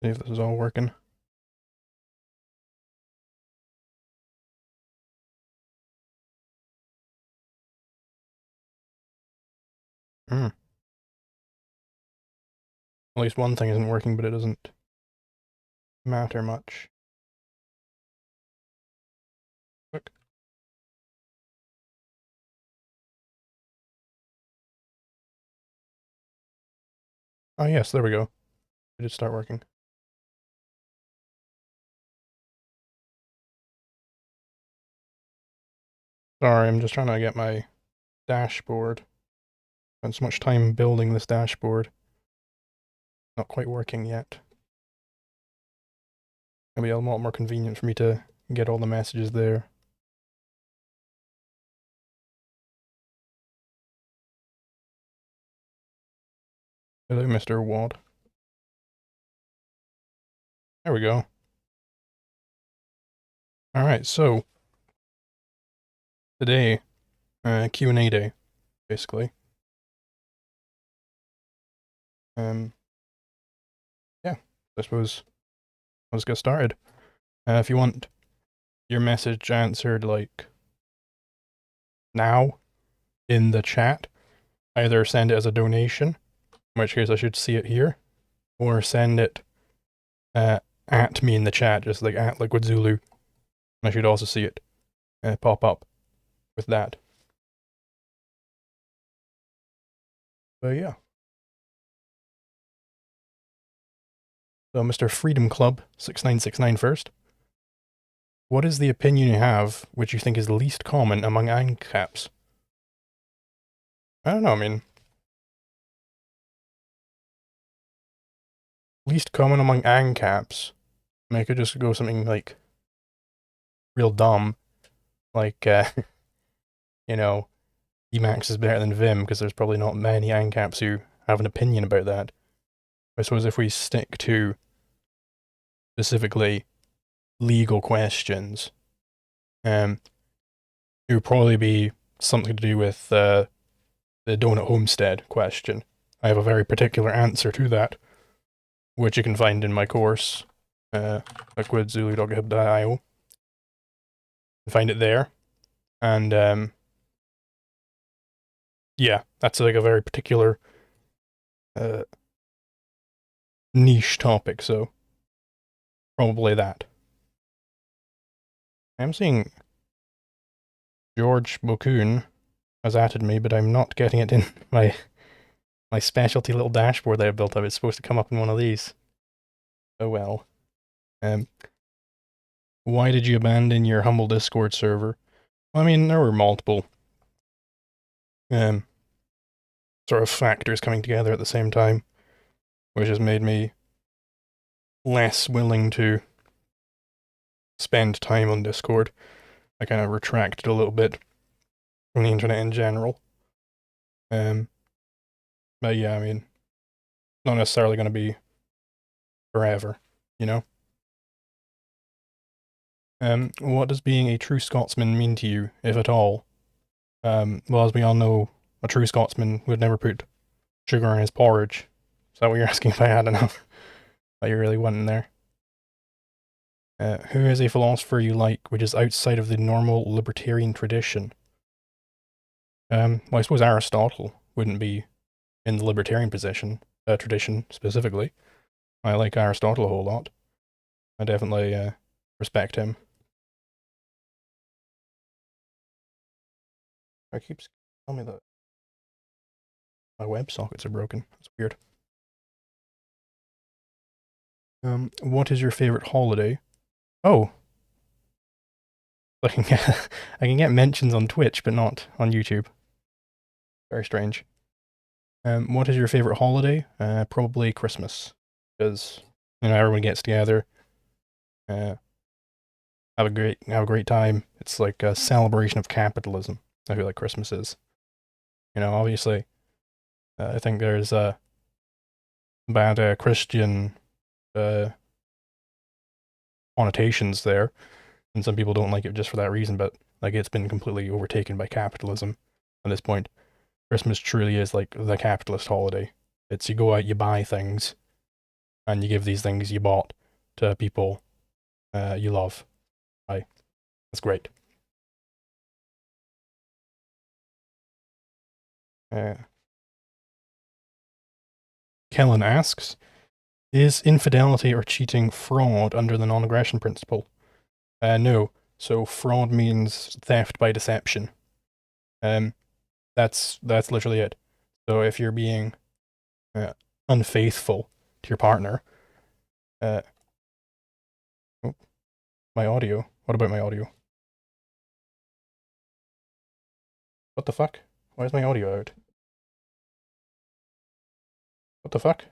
See if this is all working. At least one thing isn't working, but it doesn't matter much. Look. Oh yes, there we go. It did start working. Sorry, I'm just trying to get my dashboard. Spent so much time building this dashboard. Not quite working yet. It'll be a lot more convenient for me to get all the messages there. Hello, Mr. Wad. There we go. Alright, so today, Q&A day, basically. Yeah, I suppose let's get started. If you want your message answered, like, now, in the chat, either send it as a donation, in which case I should see it here, or send it at me in the chat, just like at LiquidZulu, and I should also see it pop up with that. But yeah. So Mr. Freedom Club 6969 first. What is the opinion you have which you think is least common among ANCAPs? I don't know, I mean, least common among ANCAPs. I mean, I could just go something like real dumb, like, you know, Emacs is better than Vim, because there's probably not many ANCAPs who have an opinion about that. I suppose if we stick to specifically legal questions, it would probably be something to do with the donut homestead question. I have a very particular answer to that, which you can find in my course, LiquidZulu.github.io. Find it there, and yeah, that's like a very particular niche topic, so probably that. I'm seeing George Bokun has added me, but I'm not getting it in my specialty little dashboard that I built up. It's supposed to come up in one of these. Oh well. Why did you abandon your humble Discord server? Well, I mean, there were multiple sort of factors coming together at the same time, which has made me less willing to spend time on Discord. I kind of retracted a little bit from the internet in general. But yeah, I mean, not necessarily going to be forever, you know? What does being a true Scotsman mean to you, if at all? Well, as we all know, a true Scotsman would never put sugar in his porridge. Is that what you're asking if I had enough? That you're really wanting there? Who is a philosopher you like, which is outside of the normal libertarian tradition? Well, I suppose Aristotle wouldn't be in the libertarian tradition specifically. I like Aristotle a whole lot. I definitely respect him. It keeps telling me that my web sockets are broken. That's weird. What is your favorite holiday? Oh. I can get mentions on Twitch, but not on YouTube. Very strange. What is your favorite holiday? Probably Christmas, because everyone gets together, have a great time. It's like a celebration of capitalism. I feel like Christmas is. Obviously, I think there's bad Christian connotations there, and some people don't like it just for that reason. But like, it's been completely overtaken by capitalism at this point. Christmas truly is like the capitalist holiday. It's you go out, you buy things, and you give these things you bought to people you love. Right? That's great. Kellen asks, is infidelity or cheating fraud under the non-aggression principle? No. So fraud means theft by deception. That's literally it. So if you're being unfaithful to your partner, oh, my audio. What about my audio? What the fuck? Why is my audio out? What the fuck?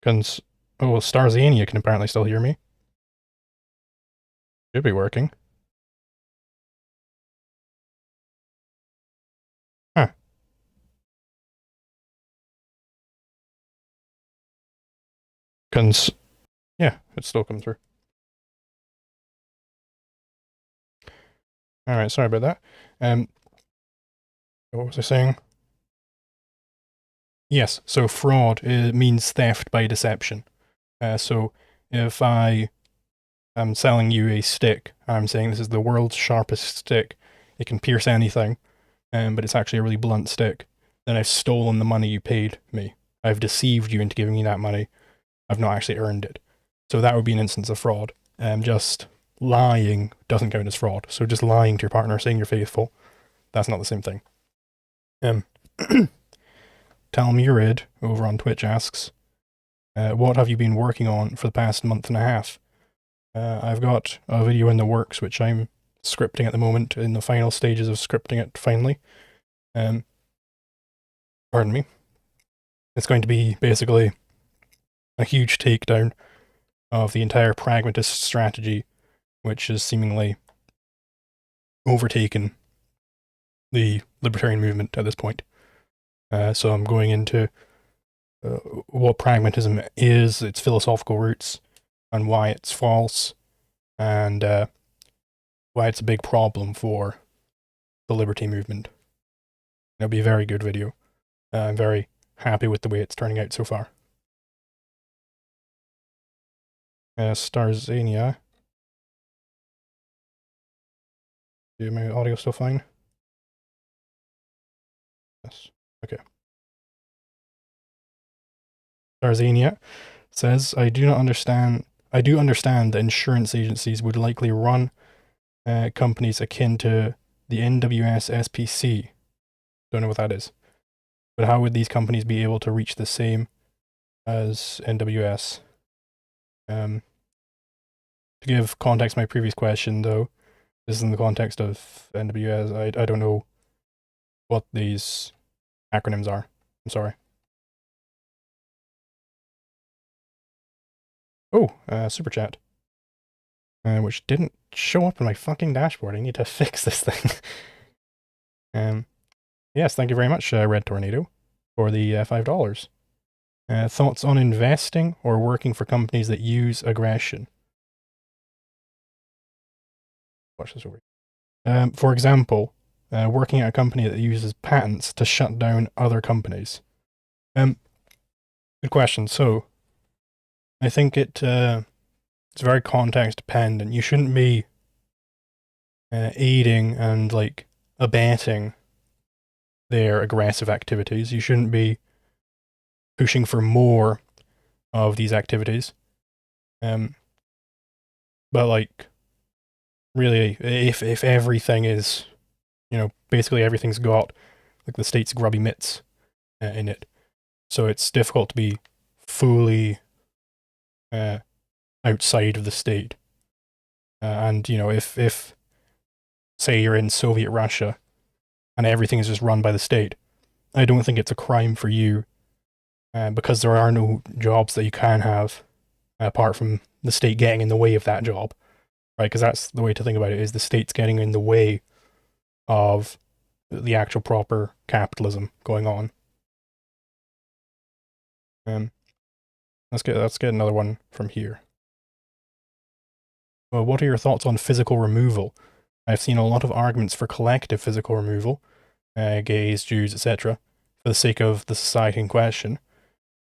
Cause oh, Starzania can apparently still hear me. Should be working. Huh. Cause yeah, it's still coming through. All right, sorry about that. What was I saying? Yes, so fraud means theft by deception. So if I am selling you a stick, I'm saying this is the world's sharpest stick. It can pierce anything, but it's actually a really blunt stick. Then I've stolen the money you paid me. I've deceived you into giving me that money. I've not actually earned it. So that would be an instance of fraud. Just lying doesn't count as fraud. So just lying to your partner, saying you're faithful, that's not the same thing. Talmurid over on Twitch asks, what have you been working on for the past month and a half? I've got a video in the works, which I'm scripting at the moment, in the final stages of scripting it finally. Pardon me. It's going to be basically a huge takedown of the entire pragmatist strategy, which has seemingly overtaken the libertarian movement at this point. So I'm going into what pragmatism is, its philosophical roots, and why it's false, and why it's a big problem for the liberty movement. It'll be a very good video. I'm very happy with the way it's turning out so far. Starzania. Is my audio still fine? Yes. Okay. Starzania says, I do understand that insurance agencies would likely run companies akin to the NWS SPC. Don't know what that is. But how would these companies be able to reach the same as NWS? To give context to my previous question, though, this is in the context of NWS. I don't know what these acronyms are. I'm sorry. Oh, super chat. Which didn't show up in my fucking dashboard. I need to fix this thing. Yes, thank you very much, Red Tornado, for the $5. Thoughts on investing or working for companies that use aggression? Watch this over. For example, working at a company that uses patents to shut down other companies. Good question. So, I think it's very context dependent. You shouldn't be aiding and like abetting their aggressive activities. You shouldn't be pushing for more of these activities. But like, really, if everything is, basically everything's got like the state's grubby mitts in it, so it's difficult to be fully outside of the state. And if say you're in Soviet Russia and everything is just run by the state, I don't think it's a crime for you because there are no jobs that you can have apart from the state getting in the way of that job, right? Because that's the way to think about it, is the state's getting in the way of the actual proper capitalism going on. let's get another one from here. Well, what are your thoughts on physical removal? I've seen a lot of arguments for collective physical removal, gays, Jews, etc., for the sake of the society in question.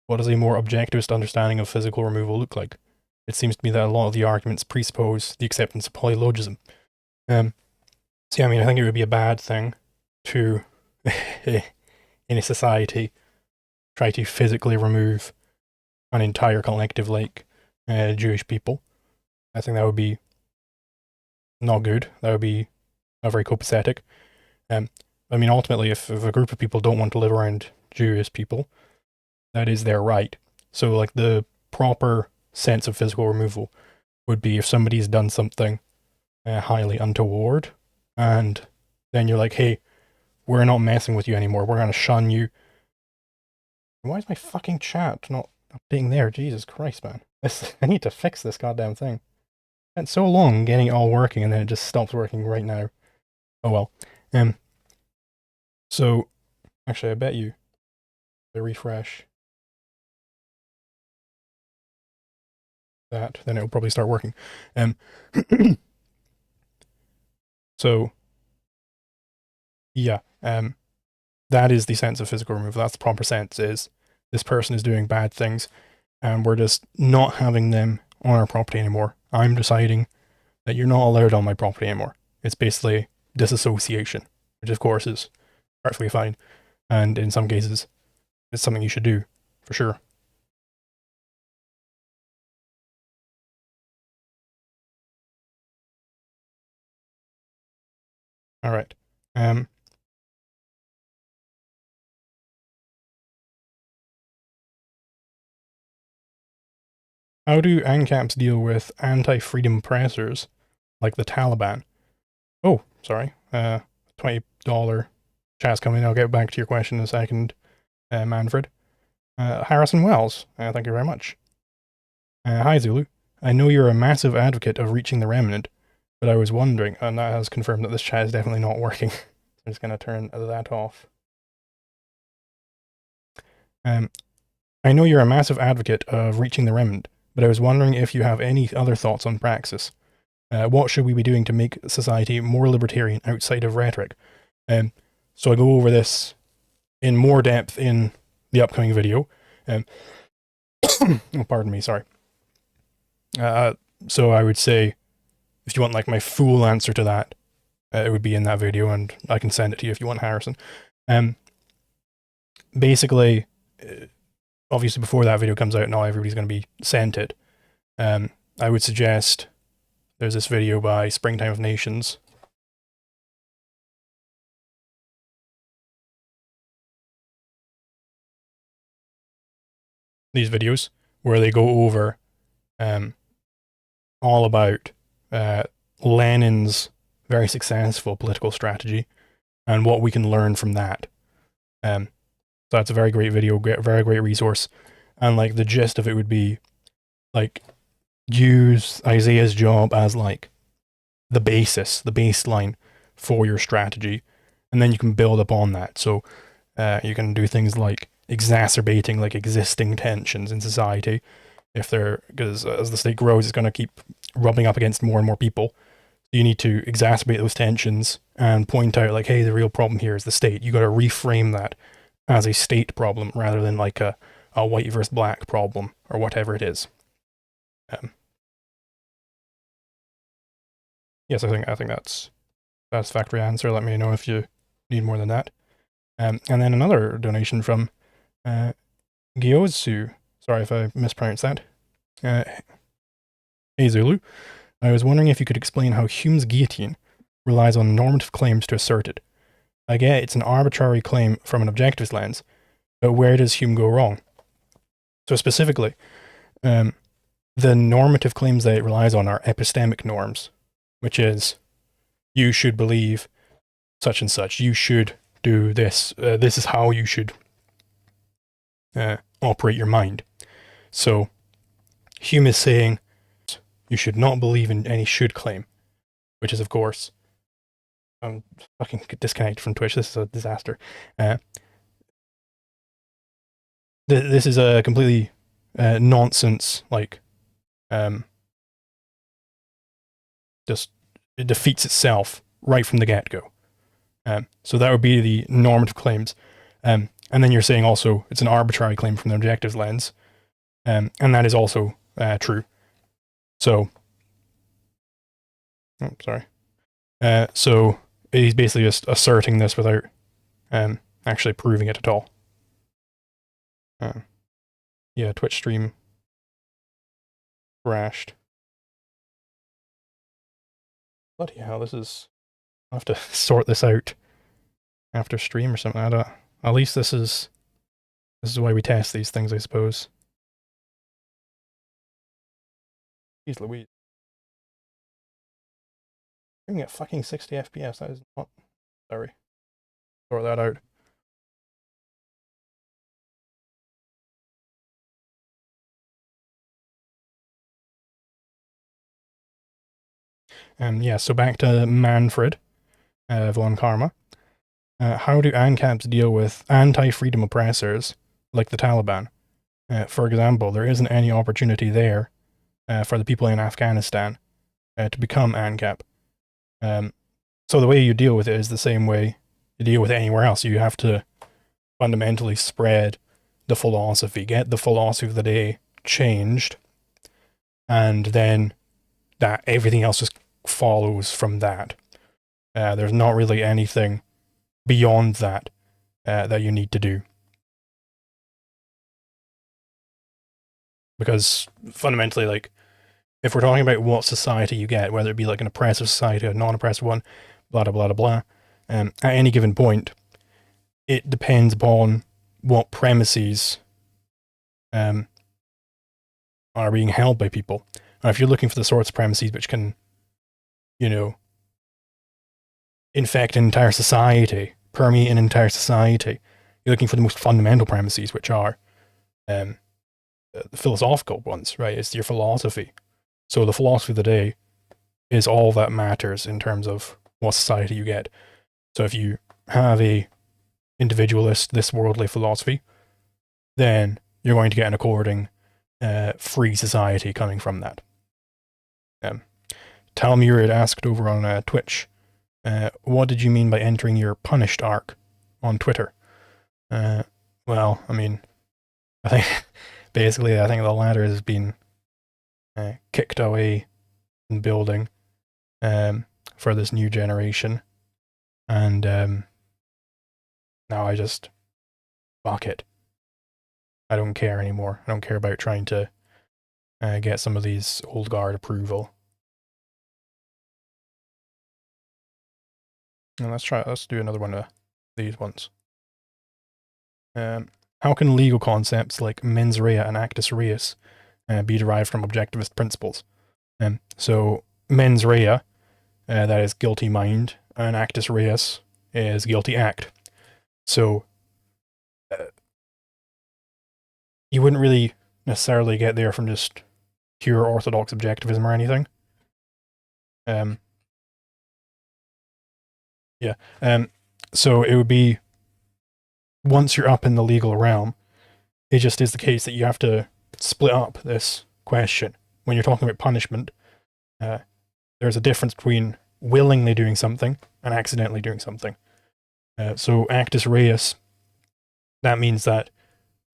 What does a more objectivist understanding of physical removal look like? It seems to me that a lot of the arguments presuppose the acceptance of polylogism. See, I mean, I think it would be a bad thing to, in a society, try to physically remove an entire collective like Jewish people. I think that would be not good. That would be not very copacetic. I mean, ultimately, if a group of people don't want to live around Jewish people, that is their right. So, like, the proper sense of physical removal would be if somebody's done something highly untoward, and then you're like, hey, we're not messing with you anymore. We're going to shun you. Why is my fucking chat not updating there? Jesus Christ, man. I need to fix this goddamn thing. It's so long getting it all working, and then it just stops working right now. Oh well. So, actually, I bet you, the refresh that, then it'll probably start working. So, yeah, that is the sense of physical removal. That's the proper sense, is this person is doing bad things, and we're just not having them on our property anymore. I'm deciding that you're not allowed on my property anymore. It's basically disassociation, which of course is perfectly fine, and in some cases, it's something you should do, for sure. All right. How do ANCAPs deal with anti-freedom pressers like the Taliban? Oh, sorry. $20 chat's coming. I'll get back to your question in a second, Manfred. Harrison Wells, thank you very much. Hi, Zulu. I know you're a massive advocate of reaching the remnant, but I was wondering, and that has confirmed that this chat is definitely not working. I'm just going to turn that off. I know you're a massive advocate of reaching the remnant, but I was wondering if you have any other thoughts on praxis. What should we be doing to make society more libertarian outside of rhetoric? So I go over this in more depth in the upcoming video. Oh, pardon me, sorry. So I would say, if you want like my full answer to that, it would be in that video, and I can send it to you if you want, Harrison. Basically, obviously before that video comes out, now everybody's going to be sent it. I would suggest there's this video by Springtime of Nations. These videos where they go over all about Lenin's very successful political strategy and what we can learn from that. So that's a very great video, very great resource. And like the gist of it would be like use Isaiah's job as like the basis, the baseline for your strategy, and then you can build upon that. So you can do things like exacerbating like existing tensions in society, if they're, because as the state grows, it's going to keep rubbing up against more and more people. You need to exacerbate those tensions and point out like, hey, the real problem here is the state. You got to reframe that as a state problem rather than like a white versus black problem or whatever it is. Yes, I think that's a satisfactory answer. Let me know if you need more than that. And then another donation from Gyozu. Sorry if I mispronounced that. Hey Zulu, I was wondering if you could explain how Hume's guillotine relies on normative claims to assert it. I get it's an arbitrary claim from an objectivist lens, but where does Hume go wrong? So specifically, the normative claims that it relies on are epistemic norms, which is, you should believe such and such, you should do this, this is how you should operate your mind. So Hume is saying you should not believe in any should claim, which is, of course, I'm fucking disconnected from Twitch. This is a disaster. This is a completely nonsense, like just it defeats itself right from the get-go. So that would be the normative claims. And then you're saying also it's an arbitrary claim from the objective lens. And that is also true. So, oh, sorry. So he's basically just asserting this without actually proving it at all. Yeah, Twitch stream crashed. Bloody hell, this is... I'll have to sort this out after stream or something. I don't... At least this is why we test these things, I suppose. Jeez Louise. You can get fucking 60 FPS, that is not... Sorry. Sort that out. Yeah, so back to Manfred von Karma. How do ANCAPs deal with anti-freedom oppressors like the Taliban? For example, there isn't any opportunity there for the people in Afghanistan to become ANCAP. So the way you deal with it is the same way you deal with it anywhere else. You have to fundamentally spread the philosophy, get the philosophy of the day changed, and then that everything else just follows from that. There's not really anything beyond that that you need to do. Because fundamentally, like, if we're talking about what society you get, whether it be like an oppressive society or a non-oppressive one, blah, blah, blah, blah, at any given point, it depends upon what premises are being held by people. And if you're looking for the sorts of premises which can, you know, infect an entire society, permeate an entire society, you're looking for the most fundamental premises, which are the philosophical ones, right? It's your philosophy. So the philosophy of the day is all that matters in terms of what society you get. So if you have a individualist, this worldly philosophy, then you're going to get an according free society coming from that. Talmur had asked over on Twitch, what did you mean by entering your punished arc on Twitter? Well, I mean, I think basically, I think the ladder has been kicked away in building for this new generation, and now I just fuck it. I don't care anymore. I don't care about trying to get some of these old guard approval. And let's do another one of these ones. How can legal concepts like mens rea and actus reus be derived from objectivist principles? So mens rea, that is guilty mind, and actus reus is guilty act. So you wouldn't really necessarily get there from just pure orthodox objectivism or anything. Yeah. So it would be, once you're up in the legal realm, it just is the case that you have to split up this question. When you're talking about punishment, there's a difference between willingly doing something and accidentally doing something. So actus reus, that means that,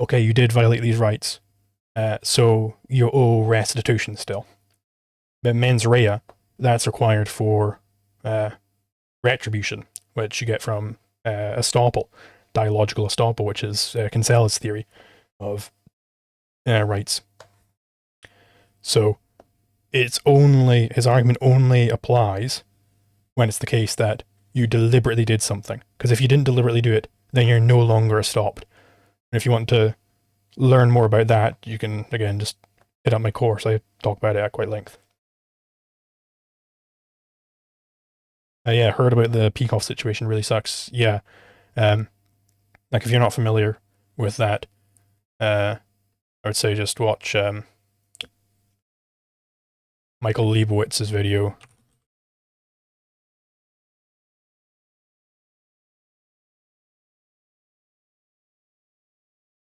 okay, you did violate these rights, so you owe restitution still. But mens rea, that's required for retribution, which you get from estoppel, dialogical estoppel, which is Kinsella's theory of rights. So his argument only applies when it's the case that you deliberately did something. Because if you didn't deliberately do it, then you're no longer estopped. And if you want to learn more about that, you can, again, just hit up my course. I talk about it at quite length. Yeah, heard about the Peikoff situation, really sucks. Yeah. Like, if you're not familiar with that, I would say just watch Michael Leibowitz's video.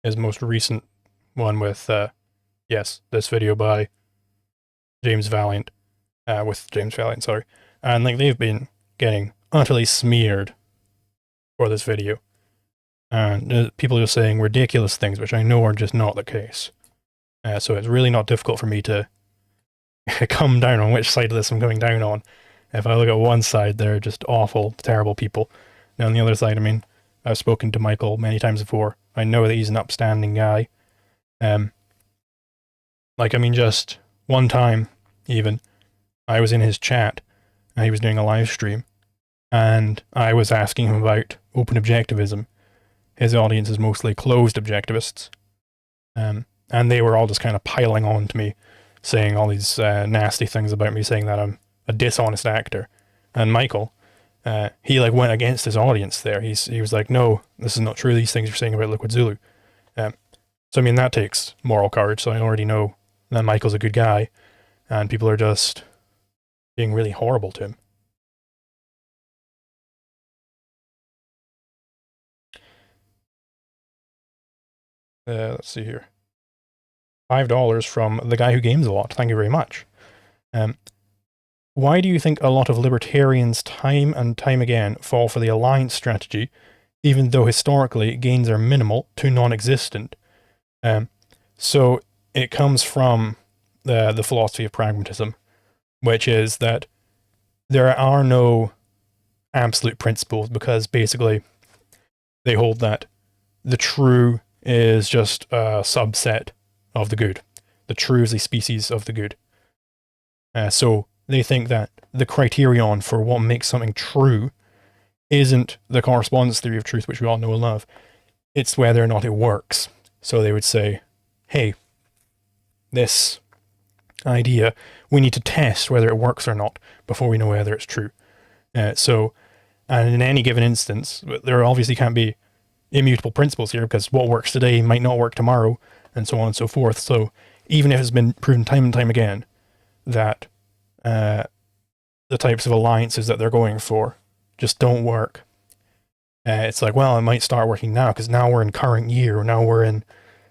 His most recent one with Yes, this video by James Valiant, with James Valiant, sorry. And like they've been getting utterly smeared for this video. And people are saying ridiculous things, which I know are just not the case. So it's really not difficult for me to come down on which side of this I'm coming down on. If I look at one side, they're just awful, terrible people. Now on the other side, I mean, I've spoken to Michael many times before. I know that he's an upstanding guy. Just one time, even, I was in his chat, and he was doing a live stream, and I was asking him about open objectivism. His audience is mostly closed objectivists, and they were all just kind of piling on to me, saying all these nasty things about me, saying that I'm a dishonest actor. And Michael, he like went against his audience there. He was like, no, this is not true. These things you're saying about LiquidZulu. So I mean that takes moral courage. So I already know that Michael's a good guy, and people are just being really horrible to him. Let's see here. $5 from the guy who games a lot. Thank you very much. Why do you think a lot of libertarians time and time again fall for the alliance strategy, even though historically gains are minimal to non-existent? So it comes from the philosophy of pragmatism, which is that there are no absolute principles, because basically they hold that the true is just a subset of the good. The true is a species of the good. So they think that the criterion for what makes something true isn't the correspondence theory of truth, which we all know and love. It's whether or not it works. So they would say, hey, this idea, we need to test whether it works or not before we know whether it's true. And in any given instance, there obviously can't be immutable principles here, because what works today might not work tomorrow, and so on and so forth. So even if it's been proven time and time again that the types of alliances that they're going for just don't work, it's like, well, it might start working now, because now we're in current year, or now we're in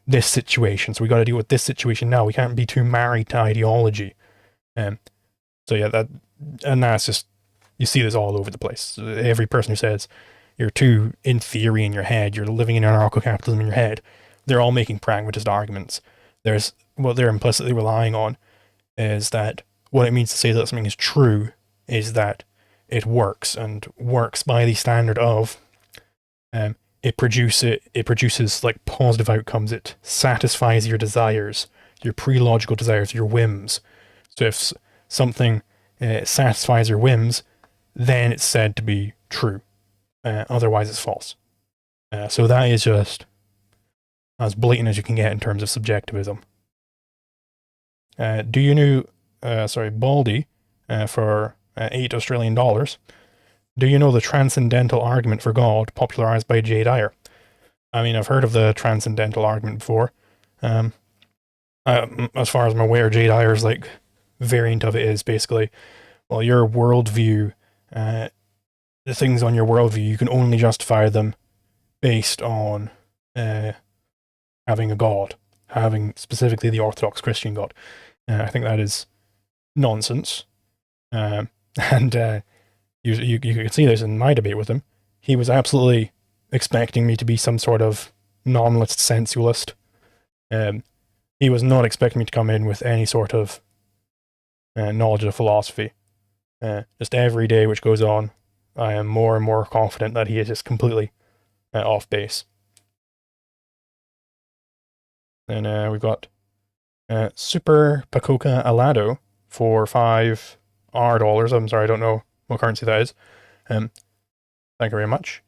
this situation, so we got to deal with this situation now. We can't be too married to ideology. So yeah, that's just, you see this all over the place. Every person who says you're too in theory in your head, you're living in anarcho-capitalism in your head, they're all making pragmatist arguments. What they're implicitly relying on is that what it means to say that something is true is that it works, and works by the standard of it produces like positive outcomes. It satisfies your desires, your pre-logical desires, your whims. So if something satisfies your whims, then it's said to be true. Otherwise it's false. So that is just as blatant as you can get in terms of subjectivism. Do you know, Baldy, for $8 Australian. Do you know the transcendental argument for God popularized by J. Dyer? I mean, I've heard of the transcendental argument before. As far as I'm aware, J. Dyer's like variant of it is basically, well, your worldview, the things on your worldview, you can only justify them based on having a God, having specifically the Orthodox Christian God. I think that is nonsense. You can see this in my debate with him. He was absolutely expecting me to be some sort of nominalist sensualist. He was not expecting me to come in with any sort of knowledge of philosophy. Just every day which goes on, I am more and more confident that he is just completely off base. Then we've got Super Pacoca Alado for $5 R. I'm sorry, I don't know what currency that is. Thank you very much.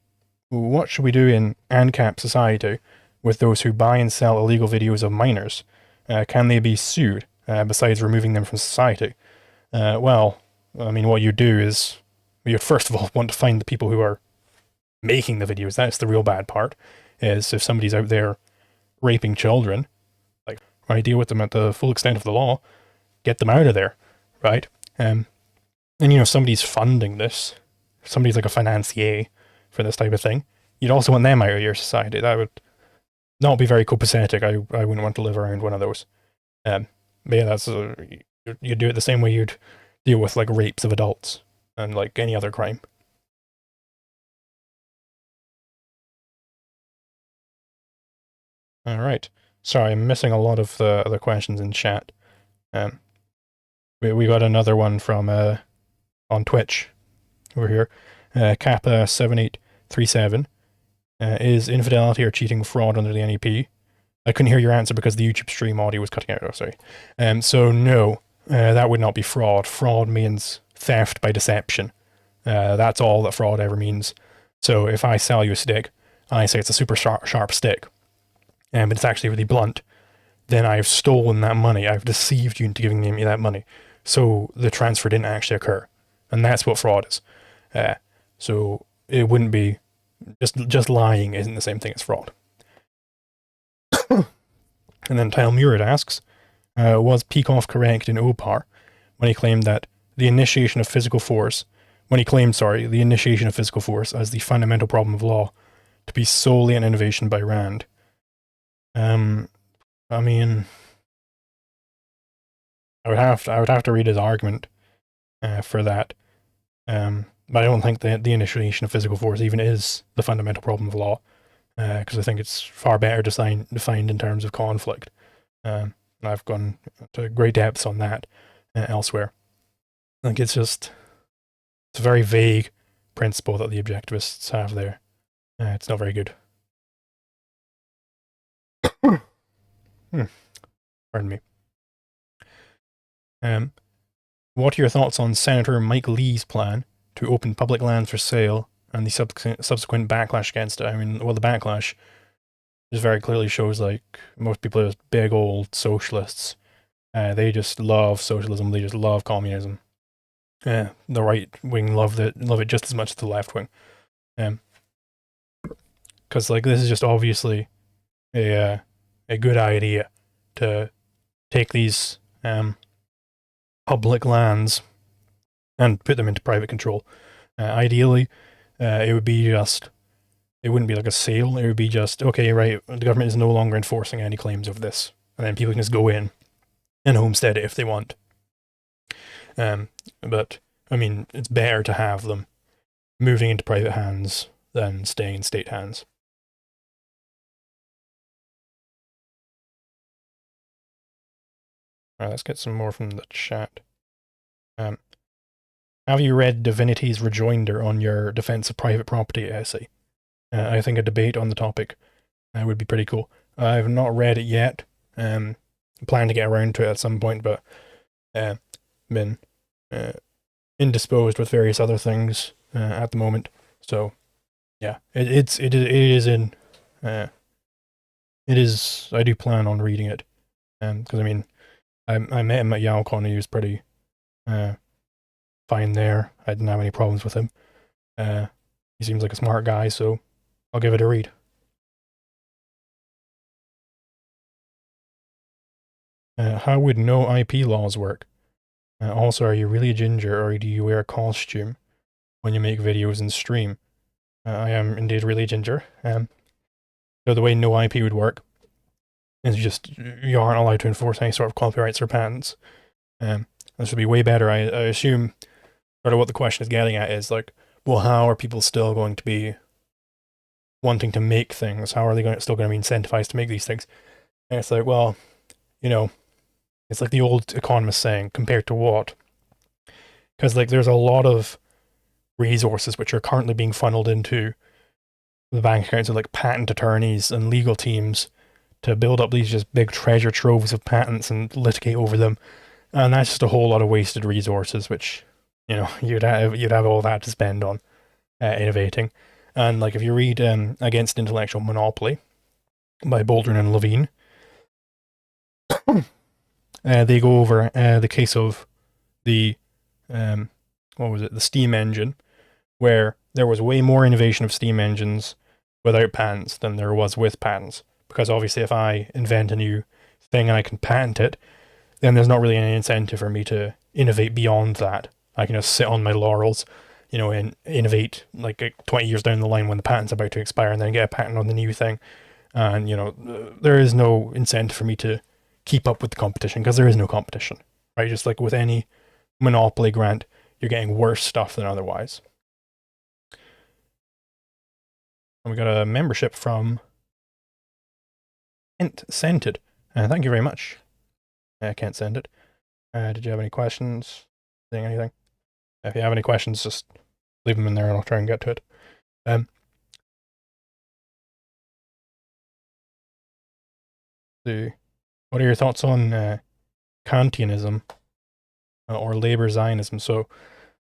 What should we do in ANCAP society with those who buy and sell illegal videos of minors? Can they be sued, besides removing them from society? Well, I mean, what you do is, you'd first of all want to find the people who are making the videos. That's the real bad part, is if somebody's out there raping children, like, right, deal with them at the full extent of the law, get them out of there, right? And you know, if somebody's funding this, if somebody's like a financier for this type of thing, you'd also want them out of your society. That would not be very copacetic. I wouldn't want to live around one of those. But yeah, that's you do it the same way you'd deal with like rapes of adults and like any other crime. All right. Sorry, I'm missing a lot of the other questions in chat. Um, we got another one from on Twitch over here. Kappa7837. Is infidelity or cheating fraud under the NEP? I couldn't hear your answer because the YouTube stream audio was cutting out. Oh, sorry. So no, that would not be fraud. Fraud means theft by deception. That's all that fraud ever means. So if I sell you a stick, and I say it's a super sharp stick, but it's actually really blunt, then I've stolen that money. I've deceived you into giving me that money. So the transfer didn't actually occur. And that's what fraud is. So it wouldn't be, just lying isn't the same thing as fraud. And then Tyle Murid asks, was Peikoff correct in Opar when he claimed that the initiation of physical force, the initiation of physical force as the fundamental problem of law to be solely an innovation by Rand? I mean, I would have to read his argument for that. But I don't think that the initiation of physical force even is the fundamental problem of law, because I think it's far better defined in terms of conflict. I've gone to great depths on that elsewhere. I think it's a very vague principle that the objectivists have there. It's not very good. Pardon me. What are your thoughts on Senator Mike Lee's plan to open public lands for sale and the subsequent backlash against it? I mean, well, the backlash just very clearly shows like most people are just big old socialists. They just love socialism. They just love communism. The right wing love it just as much as the left wing. Because like this is just obviously a good idea to take these public lands and put them into private control. Ideally, it wouldn't be like a sale. It would be just, okay, right, the government is no longer enforcing any claims of this. And then people can just go in and homestead it if they want. But, I mean, it's better to have them moving into private hands than staying in state hands. Alright, let's get some more from the chat. Have you read Divinity's rejoinder on your defense of private property essay? I think a debate on the topic would be pretty cool. I've not read it yet. Plan to get around to it at some point, but been indisposed with various other things at the moment. So yeah, it is. I do plan on reading it, because I mean, I met him at YowCon. He was pretty fine there. I didn't have any problems with him. He seems like a smart guy, so I'll give it a read. How would no IP laws work? Also, are you really a ginger, or do you wear a costume when you make videos and stream? I am indeed really a ginger. So the way no IP would work is just you aren't allowed to enforce any sort of copyrights or patents. This would be way better. I assume sort of what the question is getting at is like, well, how are people still going to be wanting to make things? How are they still going to be incentivized to make these things? And it's like, well, you know, it's like the old economist saying, compared to what? Because like there's a lot of resources which are currently being funneled into the bank accounts of like patent attorneys and legal teams to build up these just big treasure troves of patents and litigate over them. And that's just a whole lot of wasted resources, which, you know, you'd have all that to spend on innovating. And like if you read Against Intellectual Monopoly by Baldwin and Levine, they go over the case of the the steam engine, where there was way more innovation of steam engines without patents than there was with patents. Because obviously if I invent a new thing and I can patent it, then there's not really any incentive for me to innovate beyond that. I can just sit on my laurels, you know, and innovate like 20 years down the line when the patent's about to expire and then get a patent on the new thing. And, you know, there is no incentive for me to keep up with the competition, because there is no competition, right? Just like with any Monopoly grant, you're getting worse stuff than otherwise. And we got a membership from Kent Scented. Thank you very much, Kent Scented. Did you have any questions? Saying anything? If you have any questions, just leave them in there and I'll try and get to it. What are your thoughts on Kantianism or labor Zionism? So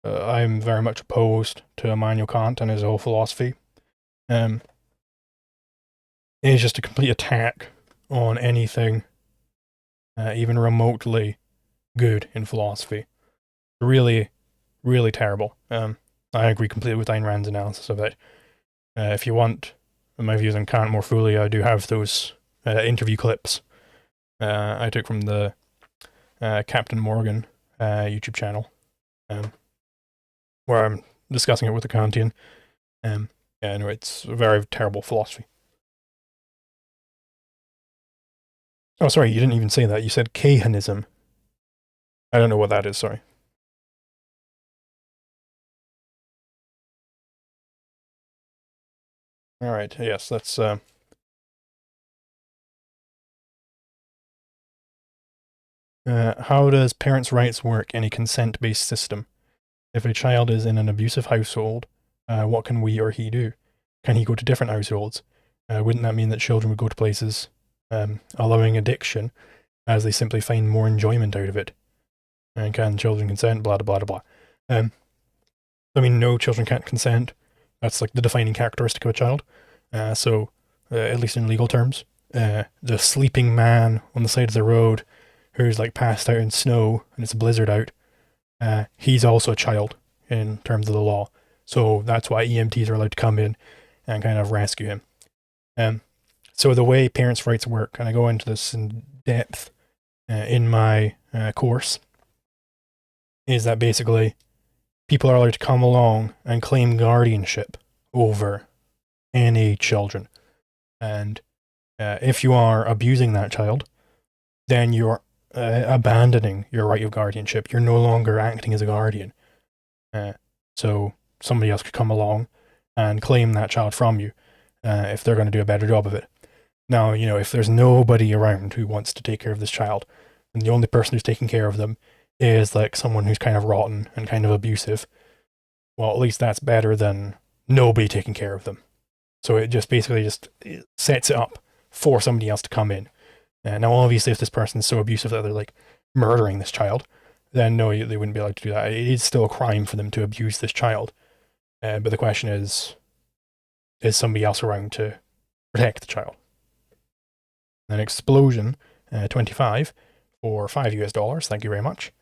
I'm very much opposed to Immanuel Kant and his whole philosophy. It is just a complete attack on anything even remotely good in philosophy. Really, really terrible. I agree completely with Ayn Rand's analysis of it. If you want my views on Kant more fully, I do have those interview clips I took from the Captain Morgan YouTube channel, where I'm discussing it with a Kantian. Yeah, no, it's a very terrible philosophy. Oh, sorry, you didn't even say that. You said Kahanism. I don't know what that is, sorry. All right, yes, that's... how does parents' rights work in a consent-based system? If a child is in an abusive household, what can we or he do? Can he go to different households? Wouldn't that mean that children would go to places allowing addiction as they simply find more enjoyment out of it? And can children consent? Blah, blah, blah, blah. I mean, no, children can't consent. That's like the defining characteristic of a child. So, at least in legal terms, the sleeping man on the side of the road who's like passed out in snow and it's a blizzard out, he's also a child in terms of the law. So that's why EMTs are allowed to come in and kind of rescue him. So the way parents' rights work, and I go into this in depth in my course, is that basically people are allowed to come along and claim guardianship over any children. And if you are abusing that child, then you're abandoning your right of guardianship. You're no longer acting as a guardian. So somebody else could come along and claim that child from you if they're going to do a better job of it. Now, you know, if there's nobody around who wants to take care of this child, and the only person who's taking care of them is like someone who's kind of rotten and kind of abusive, well, at least that's better than nobody taking care of them. So it just basically just sets it up for somebody else to come in. Now, obviously, if this person is so abusive that they're like murdering this child, then no, they wouldn't be allowed to do that. It is still a crime for them to abuse this child. But the question is somebody else around to protect the child? An explosion, 25 for $5 US. Thank you very much.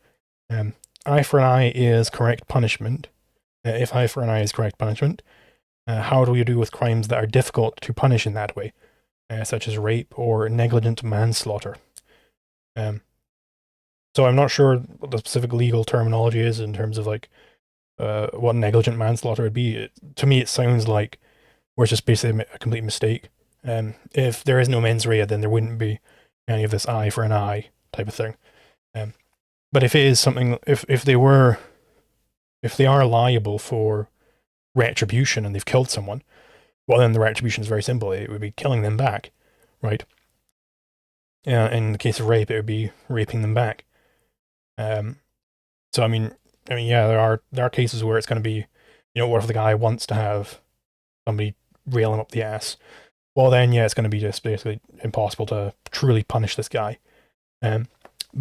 Eye for an eye is correct punishment. If eye for an eye is correct punishment, how do we do with crimes that are difficult to punish in that way, such as rape or negligent manslaughter? So I'm not sure what the specific legal terminology is in terms of like what negligent manslaughter would be. To me, it sounds like where it's just basically a complete mistake. If there is no mens rea, then there wouldn't be any of this eye for an eye type of thing. But if it is something, if they are liable for retribution and they've killed someone, well, then the retribution is very simple. It would be killing them back, right? In the case of rape, it would be raping them back. So I mean, yeah, there are cases where it's going to be, you know, what if the guy wants to have somebody rail him up the ass? Well, then, yeah, it's going to be just basically impossible to truly punish this guy. But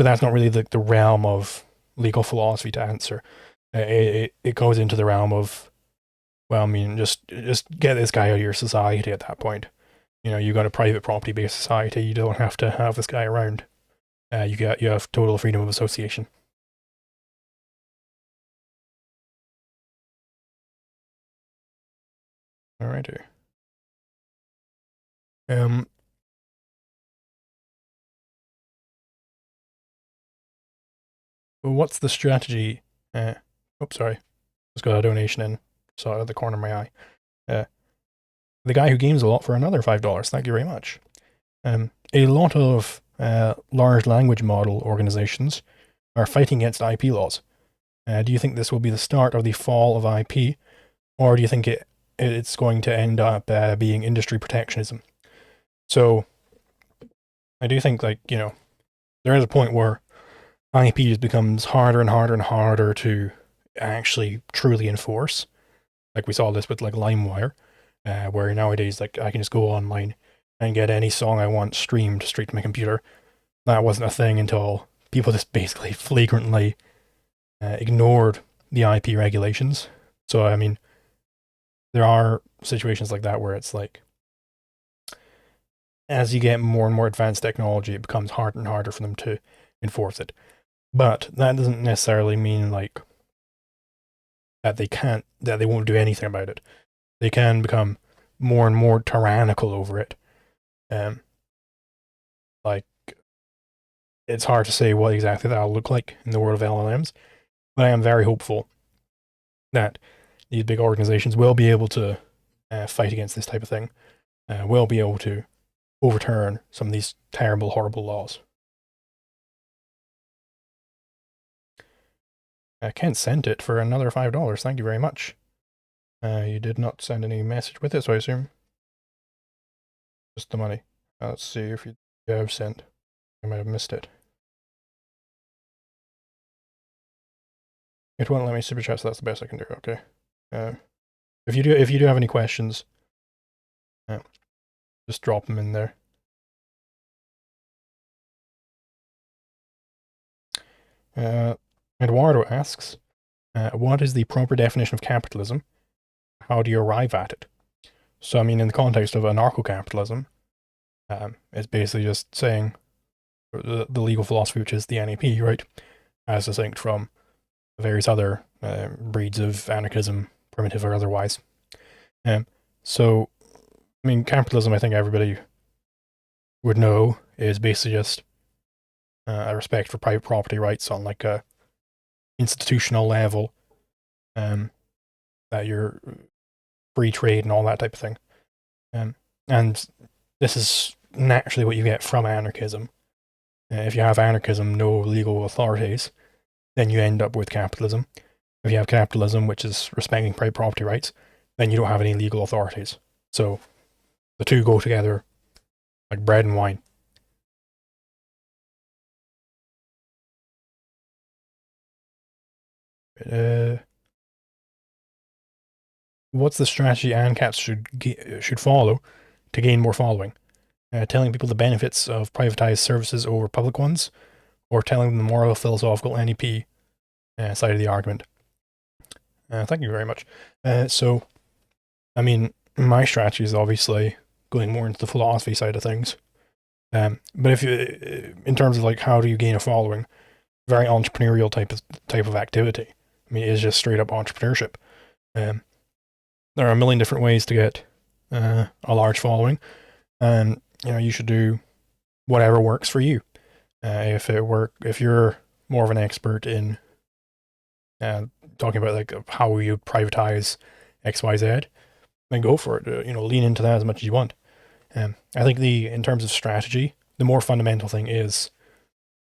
that's not really the realm of legal philosophy to answer. It goes into the realm of, well, I mean, just get this guy out of your society at that point. You know, you got a private property-based society. You don't have to have this guy around. You have total freedom of association. All righty. What's the strategy? Oops, sorry. Just got a donation in. Saw it out of the corner of my eye. The guy who games a lot for another $5. Thank you very much. A lot of large language model organizations are fighting against IP laws. Do you think this will be the start of the fall of IP, or do you think it's going to end up being industry protectionism? So I do think, like, there is a point where IP just becomes harder and harder and harder to actually truly enforce. Like we saw this with like LimeWire, where nowadays like I can just go online and get any song I want streamed straight to my computer. That wasn't a thing until people just basically flagrantly ignored the IP regulations. So I mean, there are situations like that where it's like, as you get more and more advanced technology, it becomes harder and harder for them to enforce it. But that doesn't necessarily mean like that they won't do anything about it. They can become more and more tyrannical over it. Like, it's hard to say what exactly that'll look like in the world of LLMs, but I am very hopeful that these big organizations will be able to fight against this type of thing, will be able to overturn some of these terrible, horrible laws. Kent sent it for another $5. Thank you very much. You did not send any message with it, so I assume just the money. Let's see if you have sent. I might have missed it. It won't let me super chat, so that's the best I can do. Okay. If you do have any questions, just drop them in there. Eduardo asks, what is the proper definition of capitalism? How do you arrive at it? So, I mean, in the context of anarcho-capitalism, it's basically just saying the legal philosophy, which is the NAP, right, as distinct from various other breeds of anarchism, primitive or otherwise. So, I mean, capitalism, I think everybody would know, is basically just a respect for private property rights on like a institutional level, that you're free trade and all that type of thing. And this is naturally what you get from anarchism. If you have anarchism, no legal authorities, then you end up with capitalism. If you have capitalism, which is respecting private property rights, then you don't have any legal authorities. So the two go together like bread and wine. What's the strategy ANCAPs should follow to gain more following? Telling people the benefits of privatized services over public ones, or telling them the moral philosophical NEP side of the argument? Thank you very much. So, I mean, my strategy is obviously going more into the philosophy side of things. But if you, in terms of like how do you gain a following, very entrepreneurial type of activity. I mean, it's just straight up entrepreneurship. There are a million different ways to get a large following, and you should do whatever works for you. If you're more of an expert in talking about like how you privatize X, Y, Z, then go for it. Lean into that as much as you want. I think in terms of strategy, the more fundamental thing is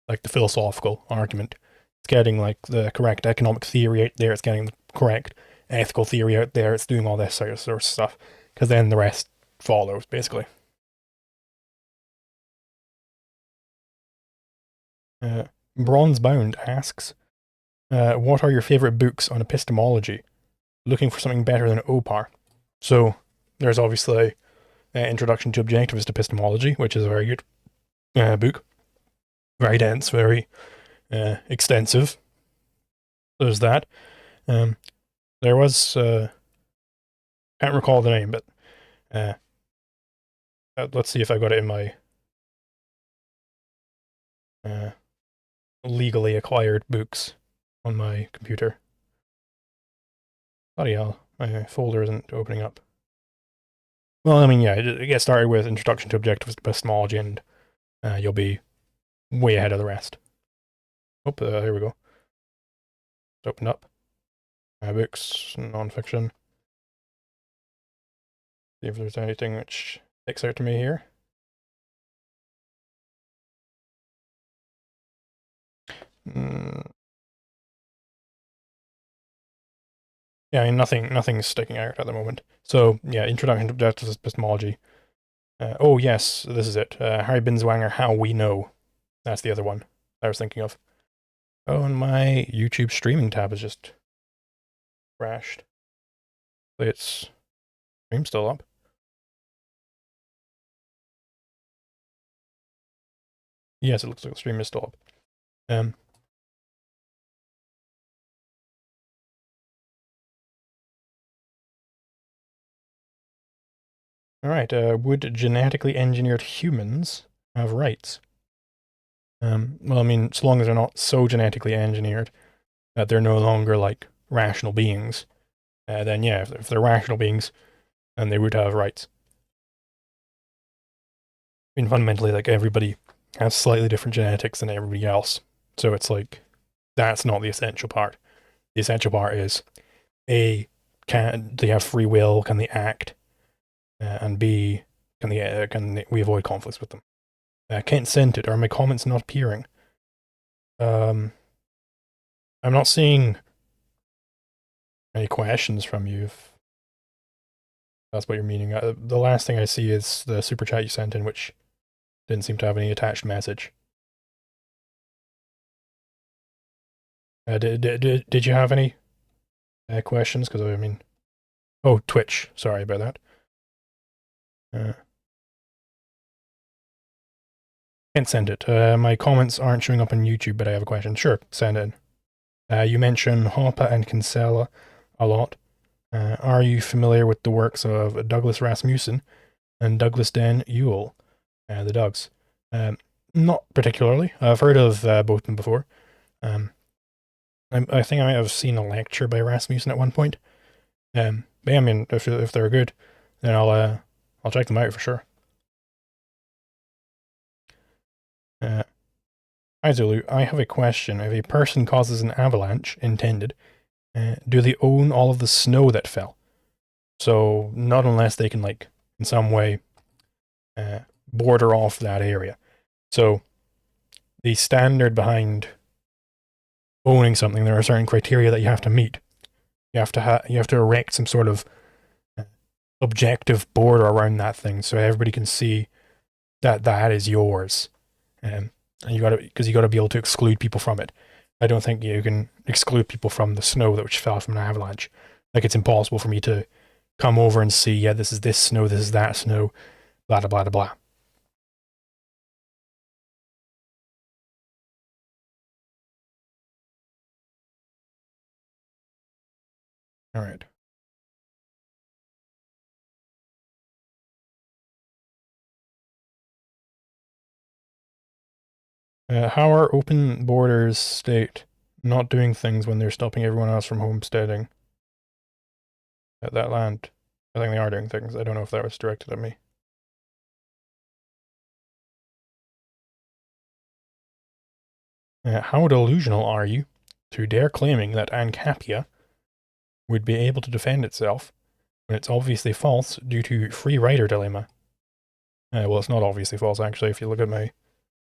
like the philosophical argument. It's getting like the correct economic theory out there. It's getting the correct ethical theory out there. It's doing all this sort of stuff, because then the rest follows, basically. Bronzebound asks, what are your favorite books on epistemology? Looking for something better than OPAR. So there's obviously Introduction to Objectivist Epistemology, which is a very good book. Very dense, very extensive. There's that. There was, can't recall the name, but let's see if I got it in my legally acquired books on my computer. Bloody hell, my folder isn't opening up. Well, I mean, yeah, get started with Introduction to Objectivist Epistemology, and you'll be way ahead of the rest. Oh, here we go. It's opened up. Books, non-fiction. See if there's anything which sticks out to me here. Yeah, I mean, nothing's sticking out at the moment. So, yeah, Introduction to Objective Epistemology. Oh, yes, this is it. Harry Binswanger, How We Know. That's the other one I was thinking of. Oh, and my YouTube streaming tab has just crashed. It's stream still up. Yes, it looks like the stream is still up. All right. Would genetically engineered humans have rights? Well, I mean, so long as they're not so genetically engineered that they're no longer like rational beings, then yeah, if they're rational beings, then they would have rights. I mean, fundamentally, like everybody has slightly different genetics than everybody else, so it's like that's not the essential part. The essential part is A, can they have free will? Can they act? And B, can we avoid conflicts with them? Kent sent it. Are my comments not appearing? I'm not seeing any questions from you, if that's what you're meaning. The last thing I see is the super chat you sent in, which didn't seem to have any attached message. Did you have any questions? Because I mean, oh, Twitch. Sorry about that. Can't send it. My comments aren't showing up on YouTube, but I have a question. Sure, send it in. You mention Hoppe and Kinsella a lot. Are you familiar with the works of Douglas Rasmussen and Douglas Den Ewell, the Dougs? Not particularly. I've heard of both of them before. I think I might have seen a lecture by Rasmussen at one point. But yeah, I mean, if they're good, then I'll check them out for sure. Hi Zulu, I have a question. If a person causes an avalanche, intended, do they own all of the snow that fell? So not unless they can, like, in some way, border off that area. So the standard behind owning something, there are certain criteria that you have to meet. You have to erect some sort of objective border around that thing, so everybody can see that that is yours. And you gotta be able to exclude people from it. I don't think you can exclude people from the snow that which fell from an avalanche. Like, it's impossible for me to come over and see, yeah, this is this snow, this is that snow, blah blah blah blah. All right. How are open borders state not doing things when they're stopping everyone else from homesteading at that land? I think they are doing things. I don't know if that was directed at me. How delusional are you to dare claiming that Ancapia would be able to defend itself when it's obviously false due to free rider dilemma? Well, it's not obviously false, actually. If you look at my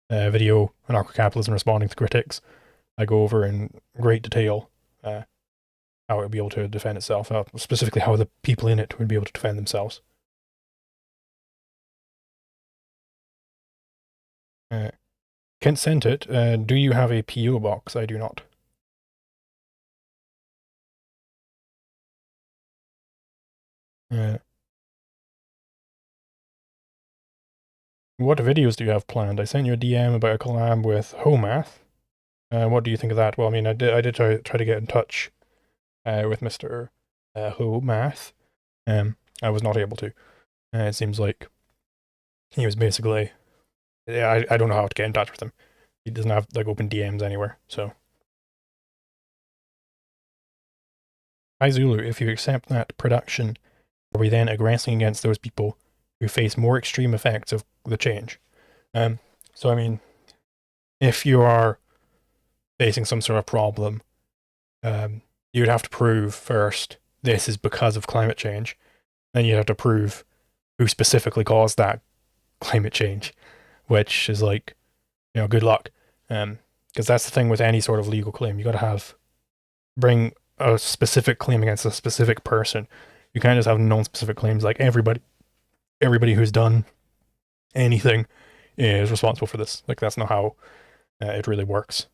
video, Anarcho-Capitalism Responding to Critics, I go over in great detail how it would be able to defend itself, specifically how the people in it would be able to defend themselves. Kent sent it. Do you have a PO box? I do not. What videos do you have planned? I sent you a DM about a collab with Homath. What do you think of that? Well, I mean, I did try to get in touch with Mr. Homath. I was not able to. It seems like he was basically, yeah, I don't know how to get in touch with him. He doesn't have, like, open DMs anywhere, so. Hi Zulu, if you accept that production, are we then aggressing against those people who face more extreme effects of the change? So I mean, if you are facing some sort of problem, you would have to prove first this is because of climate change. Then you'd have to prove who specifically caused that climate change, which is like, good luck. Because that's the thing with any sort of legal claim. You got to bring a specific claim against a specific person. You can't just have non-specific claims like everybody who's done anything is responsible for this. Like, that's not how it really works.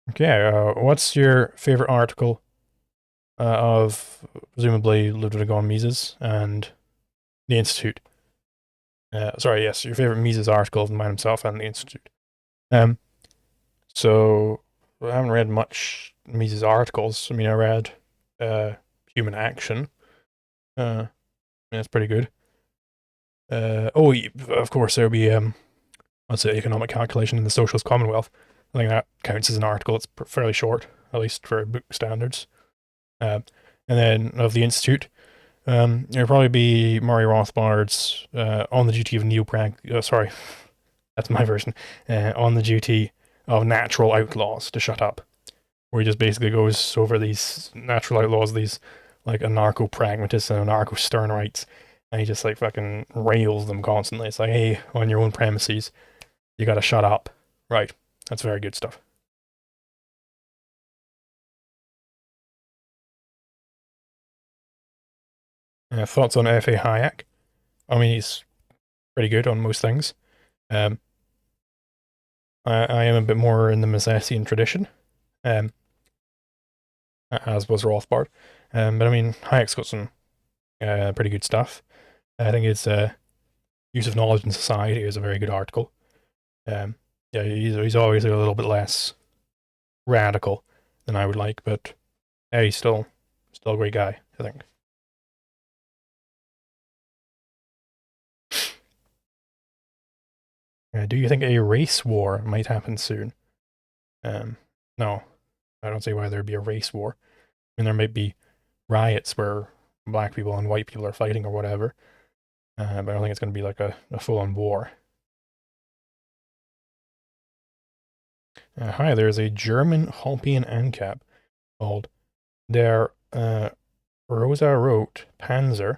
Okay, what's your favorite article of presumably Ludwig von Mises and the Institute? Sorry, yes, your favorite Mises article of the man himself and the Institute. Um, so I haven't read much Mises articles. I mean, I read Human Action. That's pretty good. Oh, of course, there'll be let's say economic calculation in the socialist commonwealth. I think that counts as an article. It's fairly short, at least for book standards. And then of the Institute, it'll probably be Murray Rothbard's On the Duty of Neoprag. Sorry, that's my version. On the Duty of Natural Outlaws to Shut Up, where he just basically goes over these natural outlaws, these like anarcho-pragmatists and anarcho-Stirnerites, and he just like fucking rails them constantly. It's like, hey, on your own premises, you gotta shut up. Right. That's very good stuff. Thoughts on F.A. Hayek? I mean, he's pretty good on most things. Um, I am a bit more in the Misesian tradition, um, as was Rothbard. But I mean, Hayek's got some pretty good stuff. I think his Use of Knowledge in Society is a very good article. Yeah, he's always a little bit less radical than I would like, but yeah, he's still a great guy, I think. Do you think a race war might happen soon? No, I don't see why there'd be a race war. I mean, there might be riots where black people and white people are fighting or whatever, but I don't think it's going to be like a full-on war. Hi, there's a German Hoppian ANCAP called Der Rosa Rot Panzer,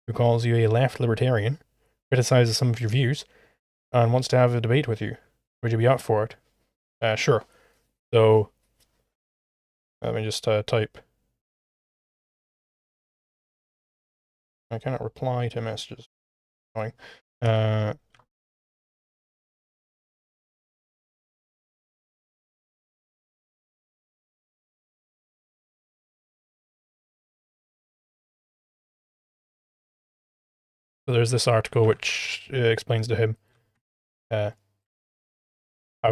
who calls you a left libertarian, criticizes some of your views, and wants to have a debate with you. Would you be up for it? Sure. So, let me just type. I cannot reply to messages. Uh, so there's this article which explains to him how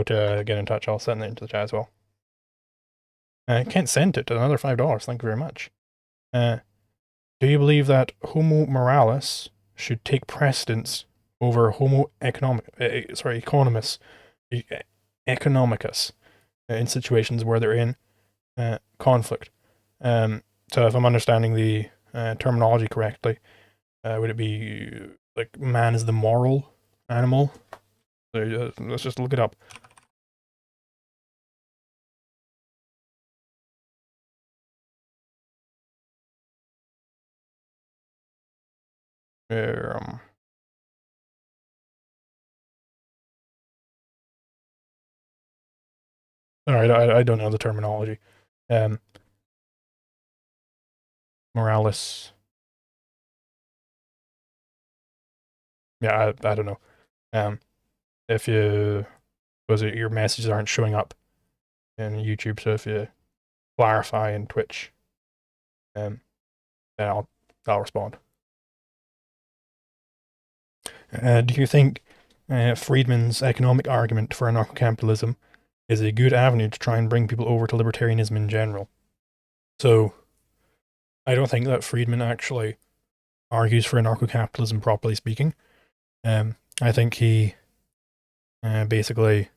to get in touch. I'll send it into the chat as well. Kent sent it, another $5. Thank you very much. Do you believe that Homo moralis should take precedence over Homo economicus in situations where they're in conflict? So if I'm understanding the terminology correctly, would it be like man is the moral animal? So, let's just look it up. Um, all right, I don't know the terminology. Moralis. Yeah, I don't know. If you was it your messages aren't showing up in YouTube, so if you clarify in Twitch, then I'll respond. Do you think Friedman's economic argument for anarcho-capitalism is a good avenue to try and bring people over to libertarianism in general? So, I don't think that Friedman actually argues for anarcho-capitalism, properly speaking. I think he basically,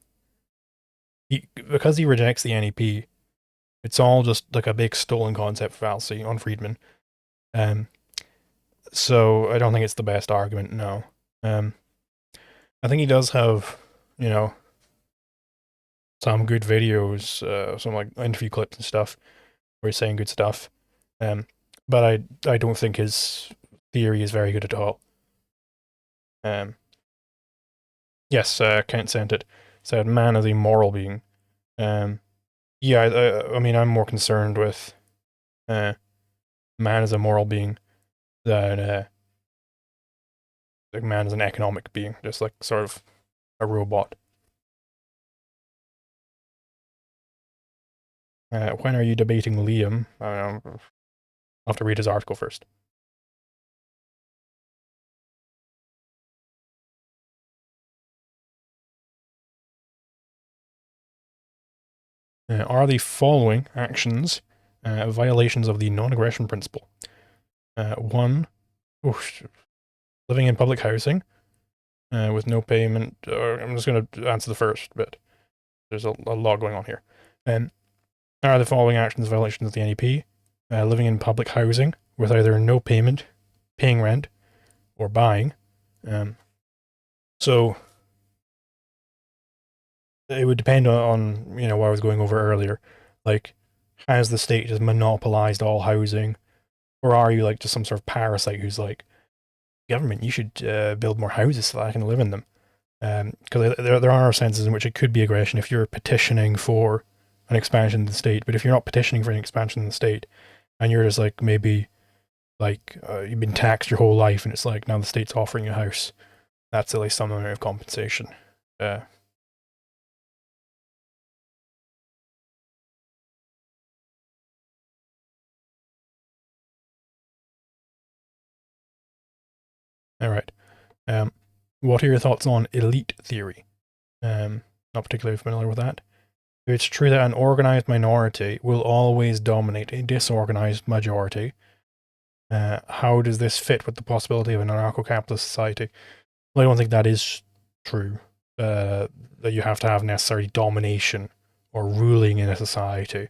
because he rejects the NEP, it's all just like a big stolen concept fallacy on Friedman. So I don't think it's the best argument, no. I think he does have, you know, some good videos, some like interview clips and stuff where he's saying good stuff. But I don't think his theory is very good at all. Yes, Kent sent it. Said man is a moral being. Yeah, I mean, I'm more concerned with man as a moral being than like man as an economic being, just like sort of a robot. When are you debating Liam? I'll have to read his article first. Are the following actions violations of the non-aggression principle? One, living in public housing with no payment. I'm just going to answer the first bit. There's a lot going on here. Are the following actions violations of the NEP? Living in public housing with either no payment, paying rent, or buying. So it would depend on what I was going over earlier. Like, has the state just monopolized all housing, or are you like just some sort of parasite who's like, government, you should build more houses so that I can live in them? Because there are senses in which it could be aggression if you're petitioning for an expansion of the state. But if you're not petitioning for an expansion of the state, and you're just like maybe like you've been taxed your whole life, and it's like now the state's offering you a house, that's at least some amount of compensation. All right. What are your thoughts on elite theory? Not particularly familiar with that. It's true that an organized minority will always dominate a disorganized majority. How does this fit with the possibility of an anarcho-capitalist society? Well, I don't think that is true. That you have to have necessary domination or ruling in a society.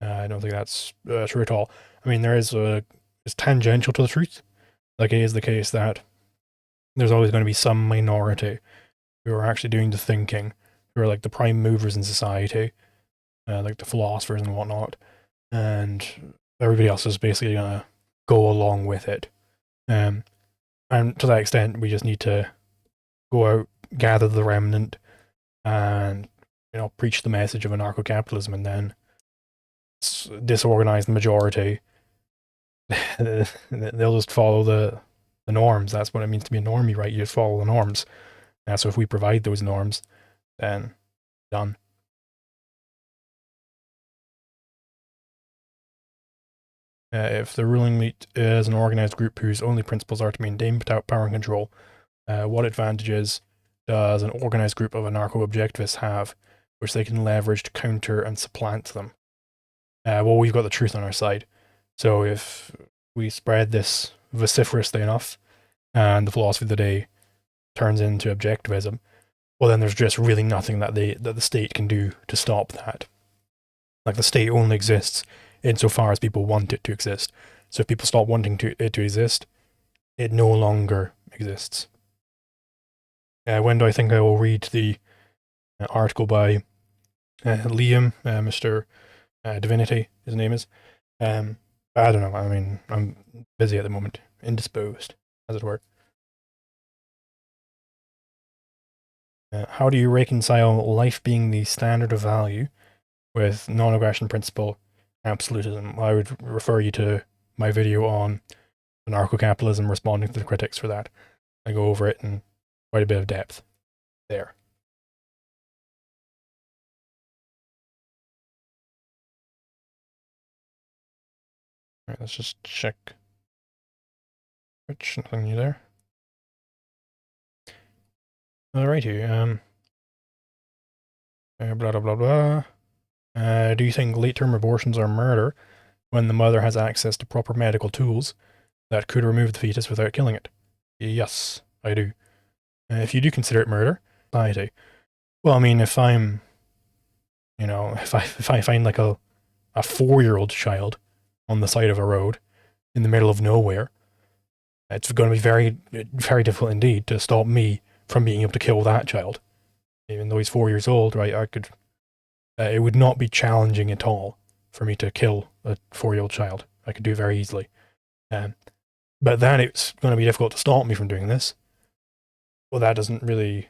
I don't think that's true at all. I mean, it's tangential to the truth. Like, it is the case that there's always going to be some minority who are actually doing the thinking, who are like the prime movers in society, like the philosophers and whatnot, and everybody else is basically going to go along with it. And to that extent, we just need to go out, gather the remnant, and preach the message of anarcho-capitalism, and then disorganize the majority. They'll just follow the norms. That's what it means to be a normie, right? You just follow the norms. So if we provide those norms, then done. If the ruling elite is an organized group whose only principles are to maintain power and control, what advantages does an organized group of anarcho-objectivists have, which they can leverage to counter and supplant them? Well, we've got the truth on our side. So if we spread this vociferously enough, and the philosophy of the day turns into objectivism, well, then there's just really nothing that the state can do to stop that. Like, the state only exists insofar as people want it to exist. So if people stop wanting it to exist, it no longer exists. When do I think I will read the article by Liam, Mr. Divinity, his name is? I don't know. I mean, I'm busy at the moment, indisposed, as it were. How do you reconcile life being the standard of value with non-aggression principle absolutism? I would refer you to my video on anarcho-capitalism, responding to the critics for that. I go over it in quite a bit of depth there. All right, let's just check. Which nothing new there. Alrighty. Blah blah blah blah. Do you think late-term abortions are murder when the mother has access to proper medical tools that could remove the fetus without killing it? Yes, I do. If you do consider it murder, society. Well, I mean, if I'm, if I find like a 4-year-old child on the side of a road in the middle of nowhere, it's going to be very, very difficult indeed to stop me from being able to kill that child. Even though he's 4 years old, right? I could. It would not be challenging at all for me to kill a 4-year-old child. I could do it very easily. but then it's going to be difficult to stop me from doing this. Well, that doesn't really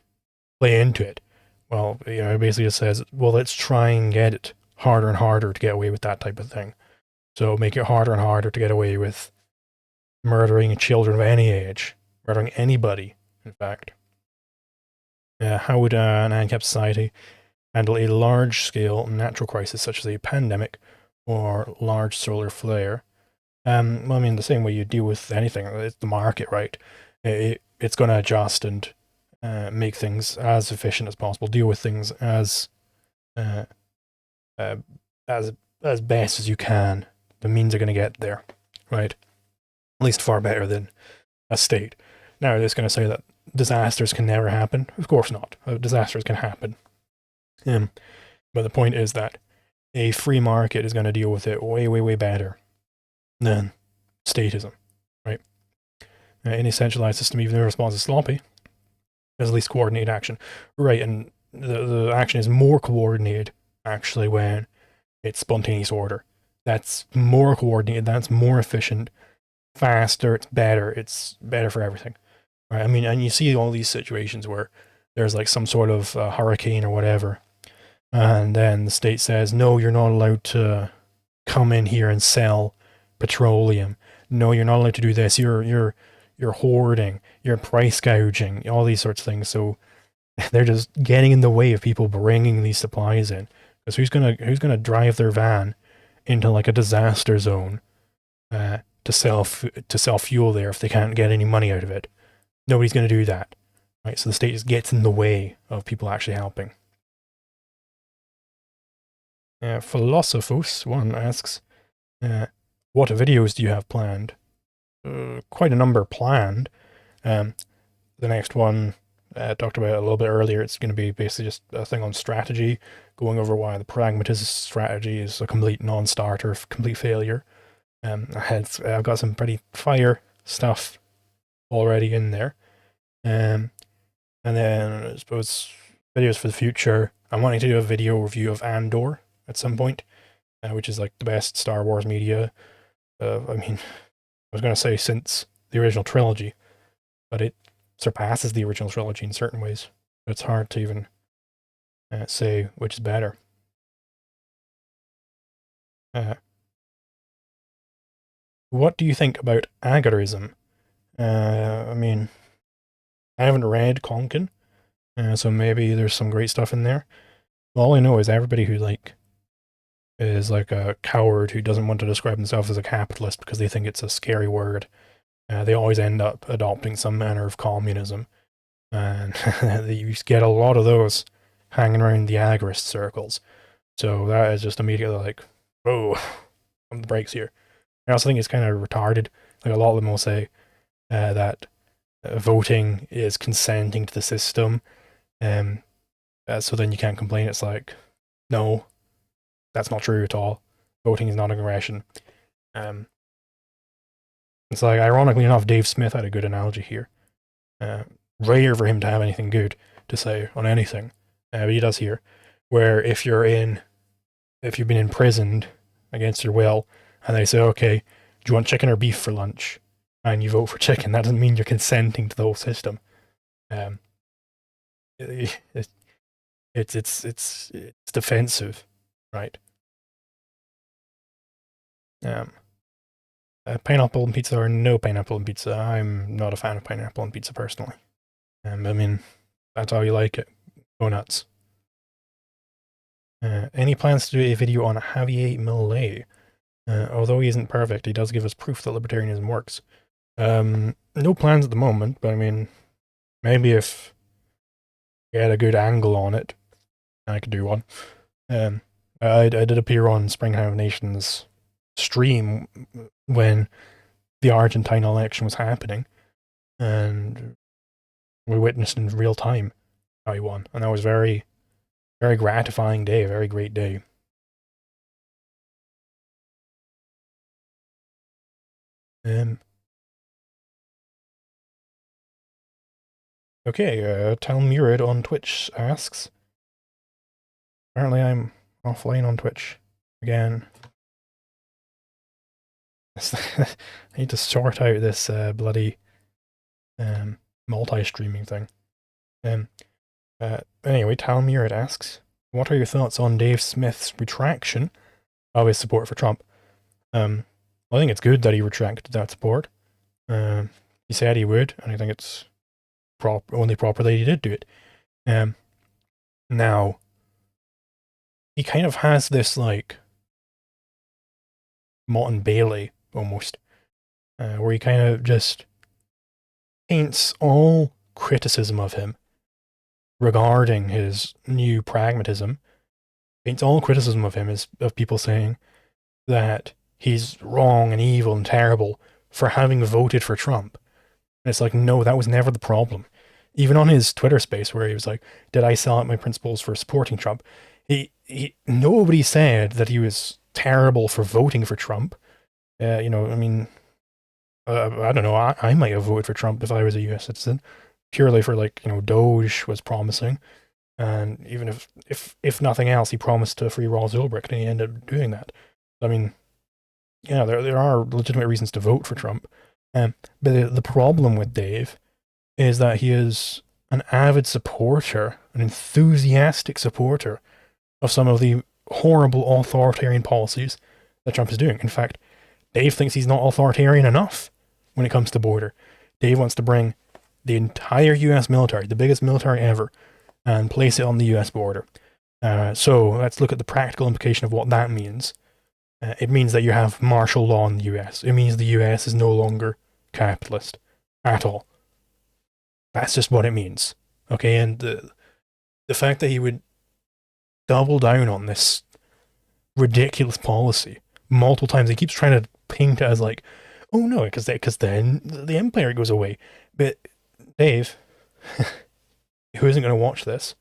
play into it. Well, it basically just says, well, let's try and get it harder and harder to get away with that type of thing. So make it harder and harder to get away with murdering children of any age, murdering anybody, in fact. How would an unkept society handle a large-scale natural crisis such as a pandemic or large solar flare? Well, I mean, the same way you deal with anything, it's the market, right? It's going to adjust and make things as efficient as possible, deal with things uh, uh, as best as you can. The means are going to get there, right? At least far better than a state. Now, it's going to say that disasters can never happen. Of course not. Disasters can happen. But the point is that a free market is going to deal with it way, way, way better than statism, right? Any centralized system, even if the response is sloppy, has at least coordinated action, right? And the action is more coordinated actually when it's spontaneous order. That's more coordinated. That's more efficient, faster. It's better for everything, right? I mean, and you see all these situations where there's like some sort of hurricane or whatever, and then the state says, no, you're not allowed to come in here and sell petroleum. No, you're not allowed to do this. You're hoarding. You're price gouging. All these sorts of things. So they're just getting in the way of people bringing these supplies in. Because who's gonna drive their van into like a disaster zone to sell fuel there if they can't get any money out of it? Nobody's gonna do that, right? So the state just gets in the way of people actually helping. Philosophos one asks, what videos do you have planned? Quite a number planned. The next one talked about a little bit earlier. It's going to be basically just a thing on strategy, going over why the pragmatist strategy is a complete non-starter, complete failure. I've got some pretty fire stuff already in there. And then I suppose videos for the future. I'm wanting to do a video review of Andor at some point, which is like the best Star Wars media. I mean, I was going to say since the original trilogy, but it surpasses the original trilogy in certain ways. But it's hard to even say which is better. What do you think about agorism? I mean, I haven't read Conkin, so maybe there's some great stuff in there. All I know is everybody who is like a coward who doesn't want to describe themselves as a capitalist because they think it's a scary word. They always end up adopting some manner of communism, and you get a lot of those hanging around the agorist circles. So that is just immediately like, oh, on the brakes here. I also think it's kind of retarded. Like a lot of them will say that voting is consenting to the system, so then you can't complain. It's like, no, that's not true at all. Voting is not aggression. It's like, ironically enough, Dave Smith had a good analogy here. Rare for him to have anything good to say on anything, but he does here, where if you've been imprisoned against your will, and they say, okay, do you want chicken or beef for lunch? And you vote for chicken, that doesn't mean you're consenting to the whole system. It's defensive, right? Pineapple and pizza or no pineapple and pizza. I'm not a fan of pineapple and pizza personally. I mean, that's how you like it. Go nuts. Any plans to do a video on Javier Milei? Although he isn't perfect, he does give us proof that libertarianism works. No plans at the moment, but I mean, maybe if we had a good angle on it, I could do one. I did appear on Springhound Nation's stream when the Argentine election was happening, and we witnessed in real time how he won, and that was very, very gratifying day, a very great day. Okay, Talmurid on Twitch asks, apparently I'm offline on Twitch again. I need to sort out this bloody multi-streaming thing. Um, anyway, Talmir asks, what are your thoughts on Dave Smith's retraction of his support for Trump? I think it's good that he retracted that support. He said he would, and I think it's only proper that he did do it. Now, he kind of has this like Mott and Bailey almost, where he kind of just paints all criticism of him regarding his new pragmatism, paints all criticism of him as of people saying that he's wrong and evil and terrible for having voted for Trump. And it's like, no, that was never the problem. Even on his Twitter space where he was like, did I sell out my principles for supporting Trump? Nobody said that he was terrible for voting for Trump. I mean, I don't know. I might have voted for Trump if I was a U.S. citizen, purely for like, Doge was promising, and even if nothing else, he promised to free Ross Ulbricht, and he ended up doing that. I mean, yeah, there are legitimate reasons to vote for Trump, but the problem with Dave is that he is an avid supporter, an enthusiastic supporter of some of the horrible authoritarian policies that Trump is doing. In fact, Dave thinks he's not authoritarian enough when it comes to border. Dave wants to bring the entire US military, the biggest military ever, and place it on the US border. So let's look at the practical implication of what that means. It means that you have martial law in the US. It means the US is no longer capitalist at all. That's just what it means. Okay, and the fact that he would double down on this ridiculous policy multiple times, he keeps trying to paint it as like, oh no, because then the empire goes away. But Dave, who isn't going to watch this,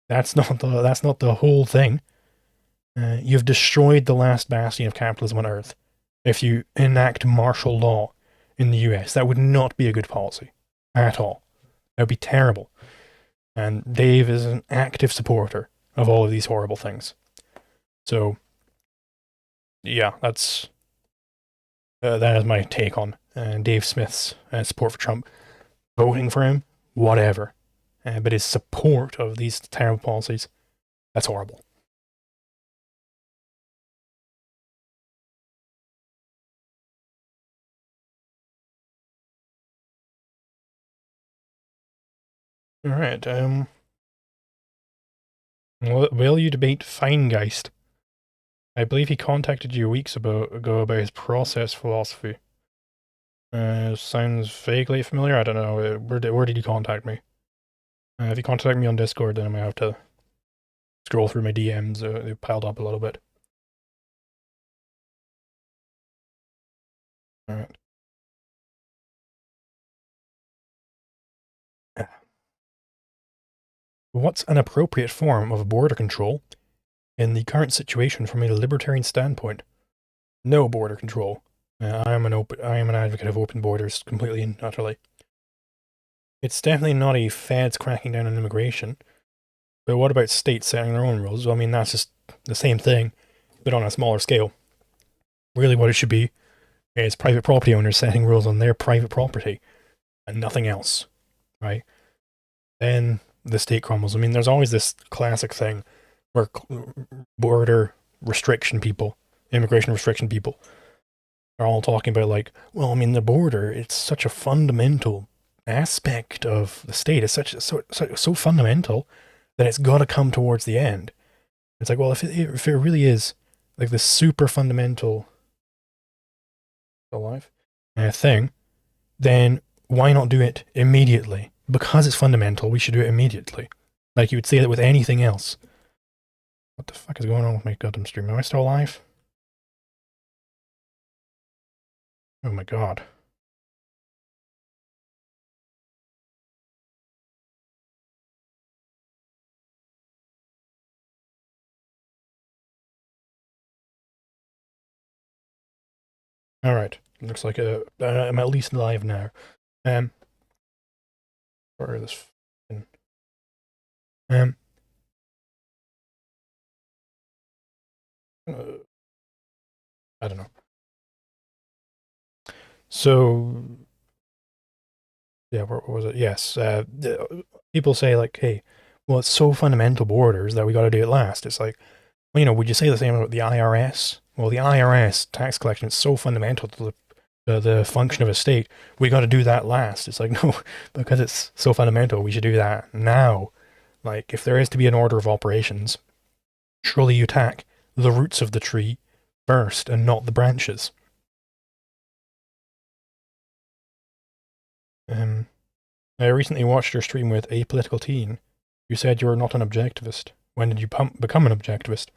that's not the whole thing. You've destroyed the last bastion of capitalism on Earth. If you enact martial law in the US, that would not be a good policy at all. That would be terrible. And Dave is an active supporter of all of these horrible things. So, yeah, that is my take on Dave Smith's support for Trump. Voting for him, whatever. But his support of these terrible policies, that's horrible. All right. Will you debate Feingeist? I believe he contacted you weeks ago about his process philosophy. Sounds vaguely familiar. I don't know. Where did he contact me? If you contact me on Discord, then I might have to scroll through my DMs. They piled up a little bit. All right. What's an appropriate form of border control in the current situation from a libertarian standpoint? No border control. I am an advocate of open borders completely and utterly. It's definitely not a feds cracking down on immigration. But what about states setting their own rules? Well, I mean, that's just the same thing, but on a smaller scale. Really, what it should be is private property owners setting rules on their private property and nothing else, right? Then the state crumbles. I mean, there's always this classic thing where border restriction people, immigration restriction people, are all talking about like, well, I mean, the border, it's such a fundamental aspect of the state. It's so fundamental that it's got to come towards the end. It's like, well, if it really is like this super fundamental alive thing, then why not do it immediately? Because it's fundamental, we should do it immediately. Like you would say that with anything else. What the fuck is going on with my goddamn stream? Am I still alive? Oh my god. Alright. Looks like I'm at least live now. Sorry, this. Um, I don't know. So yeah, what was it? Yes, people say like, hey, well, it's so fundamental borders that we got to do it last. It's like, well, would you say the same about the IRS? Well, the IRS tax collection is so fundamental to the function of a state. We got to do that last. It's like, no, because it's so fundamental, we should do that now. Like, if there is to be an order of operations, surely you attack the roots of the tree first and not the branches. I recently watched your stream with Apolitical Teen. You said you were not an objectivist. When did you become an objectivist?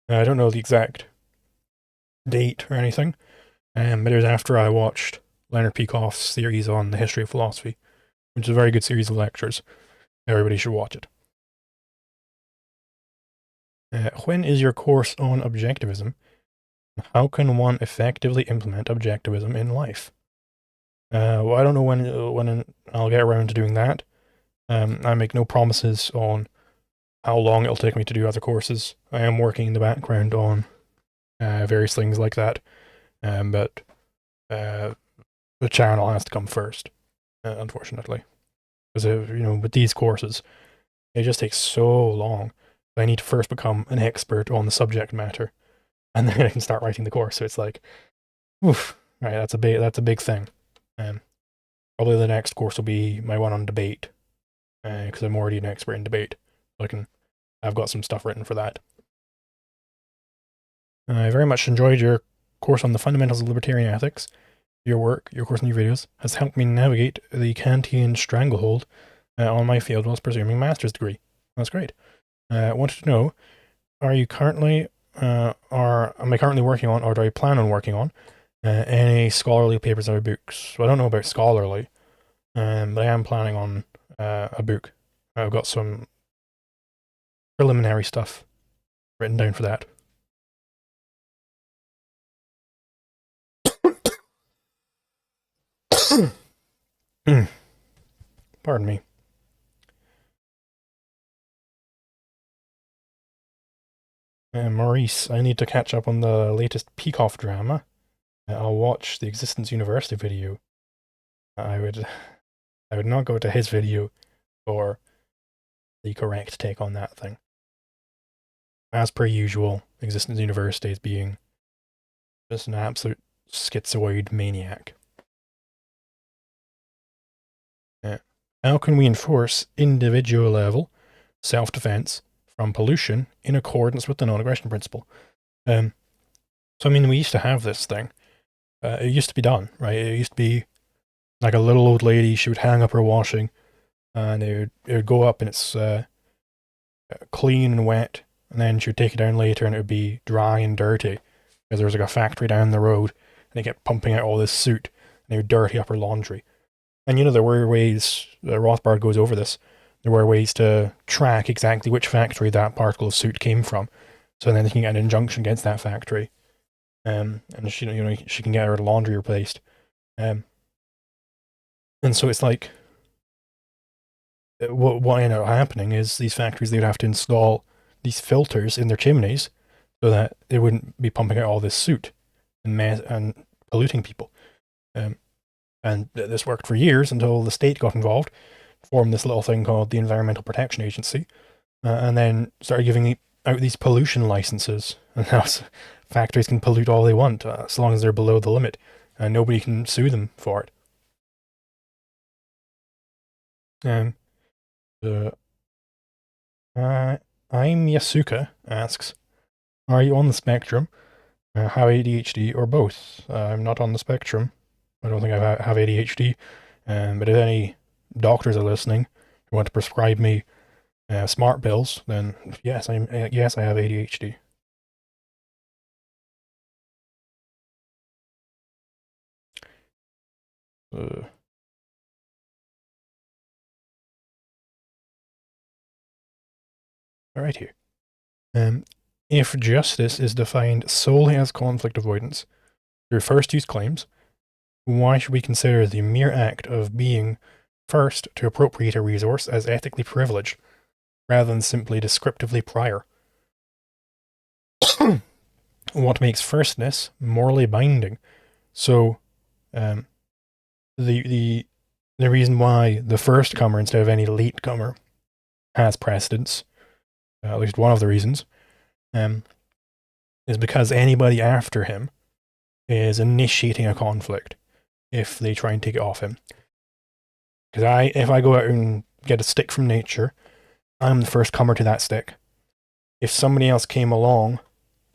I don't know the exact date or anything, but it was after I watched Leonard Peikoff's series on the history of philosophy, which is a very good series of lectures. Everybody should watch it. When is your course on objectivism? How can one effectively implement objectivism in life? Well, I don't know when I'll get around to doing that. I make no promises on how long it'll take me to do other courses. I am working in the background on various things like that, but the channel has to come first, unfortunately, because with these courses, it just takes so long. I need to first become an expert on the subject matter, and then I can start writing the course. So it's like, oof, right? That's a big thing. Probably the next course will be my one on debate, because I'm already an expert in debate. So I've got some stuff written for that. I very much enjoyed your course on the fundamentals of libertarian ethics. Your course and your videos, has helped me navigate the Kantian stranglehold on my field whilst pursuing a master's degree. That's great. I wanted to know, am I currently working on, or do I plan on working on, any scholarly papers or books? Well, I don't know about scholarly, but I am planning on a book. I've got some preliminary stuff written down for that. Pardon me. Maurice, I need to catch up on the latest Peikoff drama. I'll watch the Existence University video. I would not go to his video for the correct take on that thing. As per usual, Existence University is being just an absolute schizoid maniac. How can we enforce individual level self-defense from pollution in accordance with the non-aggression principle? So I mean, we used to have this thing. It used to be done, right? It used to be like a little old lady. She would hang up her washing, and it would go up, and it's clean and wet, and then she would take it down later, and it would be dry and dirty because there was like a factory down the road, and they kept pumping out all this soot, and they would dirty up her laundry. And there were ways, Rothbard goes over this, there were ways to track exactly which factory that particle of soot came from, so then they can get an injunction against that factory, and she can get her laundry replaced. And so it's like, what ended up happening is these factories, they would have to install these filters in their chimneys so that they wouldn't be pumping out all this soot and polluting people. And this worked for years until the state got involved, formed this little thing called the Environmental Protection Agency, and then started giving out these pollution licenses. And now factories can pollute all they want, as long as they're below the limit, and nobody can sue them for it. I'm Yasuka asks, are you on the spectrum, have ADHD, or both? I'm not on the spectrum. I don't think I have ADHD, but if any doctors are listening who want to prescribe me smart pills, then yes, I have ADHD. All right here. If justice is defined solely as conflict avoidance through first use claims, why should we consider the mere act of being first to appropriate a resource as ethically privileged, rather than simply descriptively prior? What makes firstness morally binding? So, the reason why the first comer instead of any late comer has precedence, at least one of the reasons, is because anybody after him is initiating a conflict if they try and take it off him. Because if I go out and get a stick from nature, I'm the first comer to that stick. If somebody else came along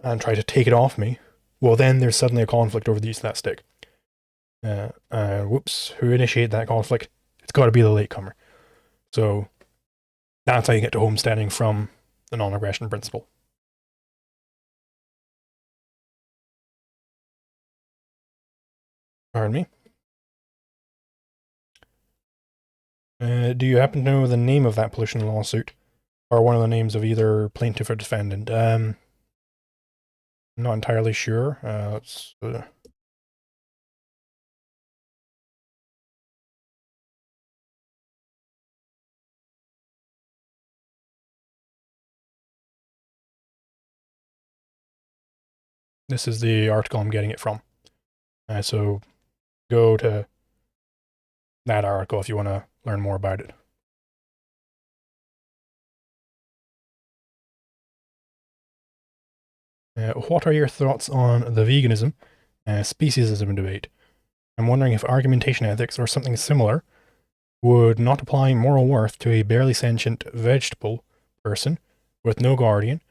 and tried to take it off me, well, then there's suddenly a conflict over the use of that stick. Whoops, who initiated that conflict? It's got to be the latecomer. So that's how you get to homesteading from the non-aggression principle. Pardon me. Do you happen to know the name of that pollution lawsuit? Or one of the names of either plaintiff or defendant? I'm not entirely sure. This is the article I'm getting it from. So go to that article if you want to learn more about it. What are your thoughts on the veganism, speciesism debate? I'm wondering if argumentation ethics or something similar would not apply moral worth to a barely sentient vegetable person with no guardian,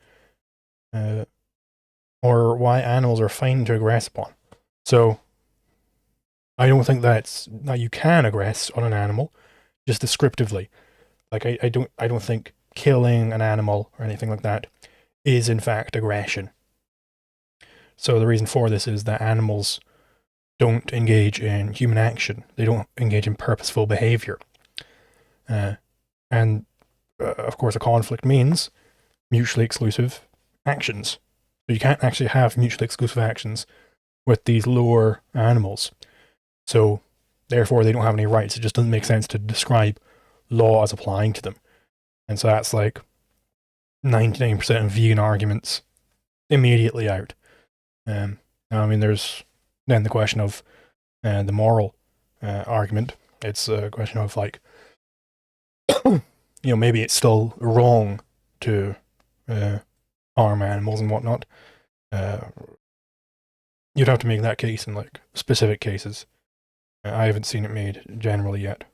or why animals are fine to aggress upon. So, I don't think that you can aggress on an animal, just descriptively. Like I don't think killing an animal or anything like that is in fact aggression. So the reason for this is that animals don't engage in human action. They don't engage in purposeful behavior. And of course, a conflict means mutually exclusive actions. So you can't actually have mutually exclusive actions with these lower animals. So therefore, they don't have any rights. It just doesn't make sense to describe law as applying to them. And so that's like 99% of vegan arguments immediately out. I mean, there's then the question of the moral argument. It's a question of like, maybe it's still wrong to harm animals and whatnot. You'd have to make that case in like specific cases. I haven't seen it made generally yet.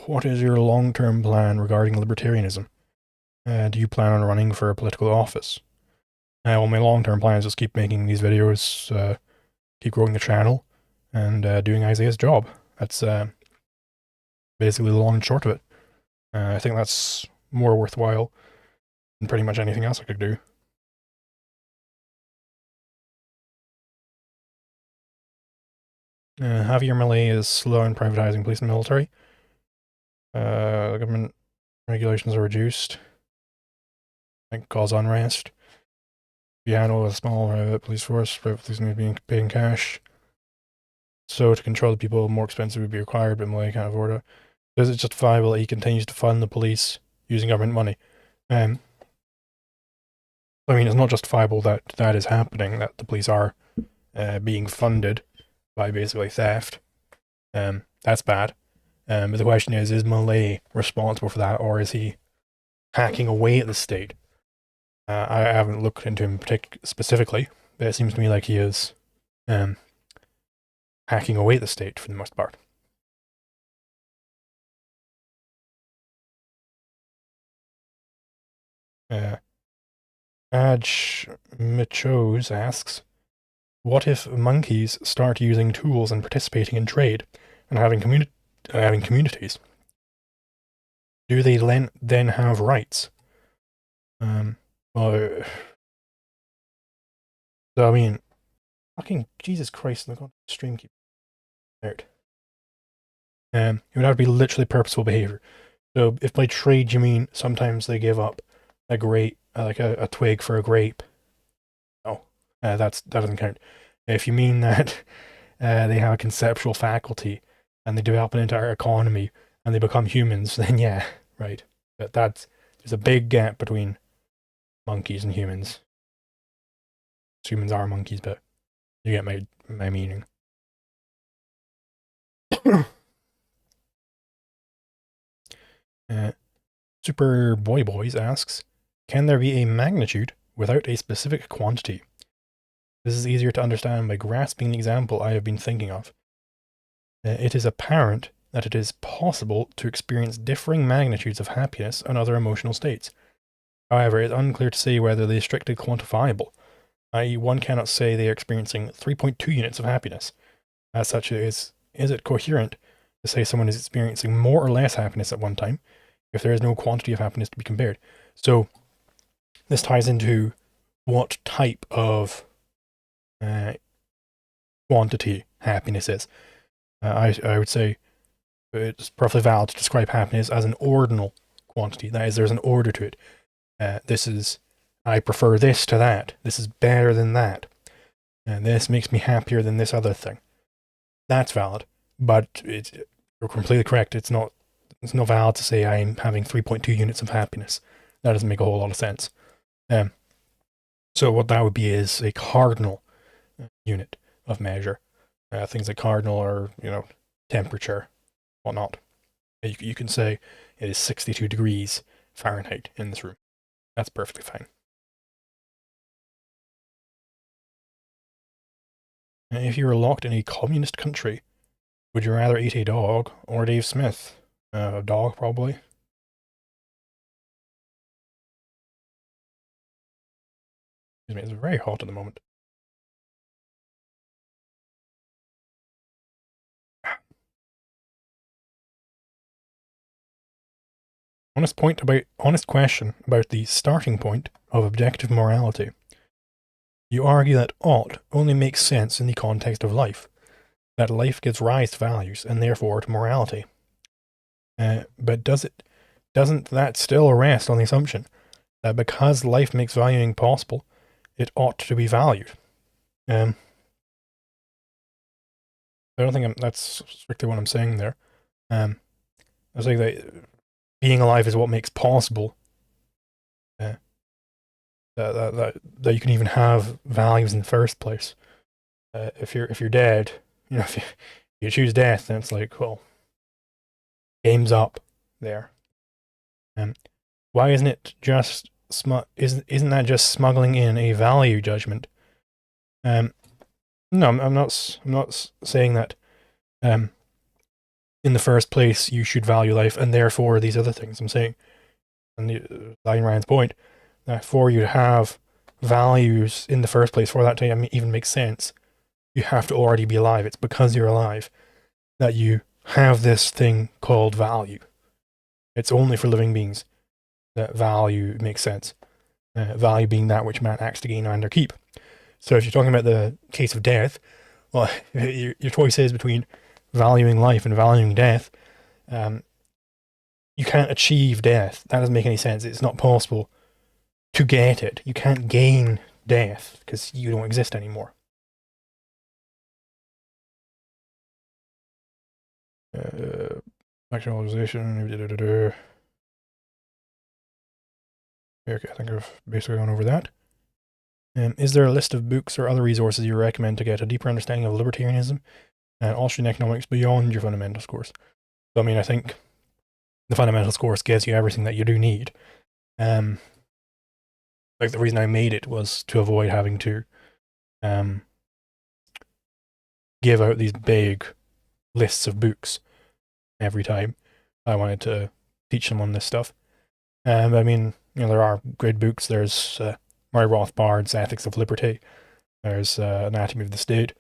What is your long-term plan regarding libertarianism? Do you plan on running for a political office? Well, my long-term plan is just keep making these videos, keep growing the channel, and doing Isaiah's job. That's basically the long and short of it. I think that's more worthwhile than pretty much anything else I could do. Javier Milei is slow in privatizing police and military. The government regulations are reduced. I think cause unrest. Piano with a small private police force. Private police need to be paid in cash. So to control the people, more expensive would be required, but Milei can't afford it. Is it justifiable that he continues to fund the police using government money? I mean, it's not justifiable that that is happening, that the police are being funded by basically theft. That's bad. But the question is Milei responsible for that, or is he hacking away at the state? I haven't looked into him specifically, but it seems to me like he is hacking away at the state for the most part. Aj Michos asks, what if monkeys start using tools and participating in trade and having communities? Do they then have rights? Well, so I mean, fucking Jesus Christ, look on the stream keep out. It would have to be literally purposeful behavior. So if by trade you mean sometimes they give up a grape, like a twig for a grape, no, that doesn't count. If you mean that they have a conceptual faculty and they develop an entire economy and they become humans, then yeah, right. But there's a big gap between monkeys and humans. Humans are monkeys, but you get my meaning. Super Boy Boys asks, can there be a magnitude without a specific quantity? This is easier to understand by grasping the example I have been thinking of. It is apparent that it is possible to experience differing magnitudes of happiness and other emotional states. However, it is unclear to say whether they are strictly quantifiable, i.e., one cannot say they are experiencing 3.2 units of happiness. As such, is it coherent to say someone is experiencing more or less happiness at one time if there is no quantity of happiness to be compared? So, this ties into what type of quantity happiness is. I would say it's perfectly valid to describe happiness as an ordinal quantity. That is, there's an order to it. I prefer this to that. This is better than that. And this makes me happier than this other thing. That's valid. But you're completely correct. It's not valid to say I'm having 3.2 units of happiness. That doesn't make a whole lot of sense. So what that would be is a cardinal unit of measure. Things like cardinal or, temperature, whatnot. You can say it is 62 degrees Fahrenheit in this room. That's perfectly fine. If you were locked in a communist country, would you rather eat a dog or Dave Smith? A dog, probably. Excuse me, it's very hot at the moment. Honest question about the starting point of objective morality. You argue that ought only makes sense in the context of life, that life gives rise to values and therefore to morality. But doesn't that still rest on the assumption that because life makes valuing possible, it ought to be valued? I don't think that's strictly what I'm saying there. I was saying that being alive is what makes possible that you can even have values in the first place. If you're dead, if you choose death, then it's like, well, game's up there. Why isn't it just isn't that just smuggling in a value judgment? No, I'm not saying that. In the first place, you should value life, and therefore these other things. I'm saying, and Ayn Rand's point, that for you to have values in the first place, for that to even make sense, you have to already be alive. It's because you're alive that you have this thing called value. It's only for living beings that value makes sense. Value being that which man acts to gain and or keep. So if you're talking about the case of death, well, your choice is between valuing life and valuing death. You can't achieve death. That doesn't make any sense. It's not possible to get it. You can't gain death because you don't exist anymore. Actualization. Okay, I think I've basically gone over that. Is there a list of books or other resources you recommend to get a deeper understanding of libertarianism and Austrian economics beyond your fundamentals course? So, I think the fundamentals course gives you everything that you do need. The reason I made it was to avoid having to give out these big lists of books every time I wanted to teach them on this stuff. There are good books. There's Murray Rothbard's Ethics of Liberty. There's Anatomy of the State.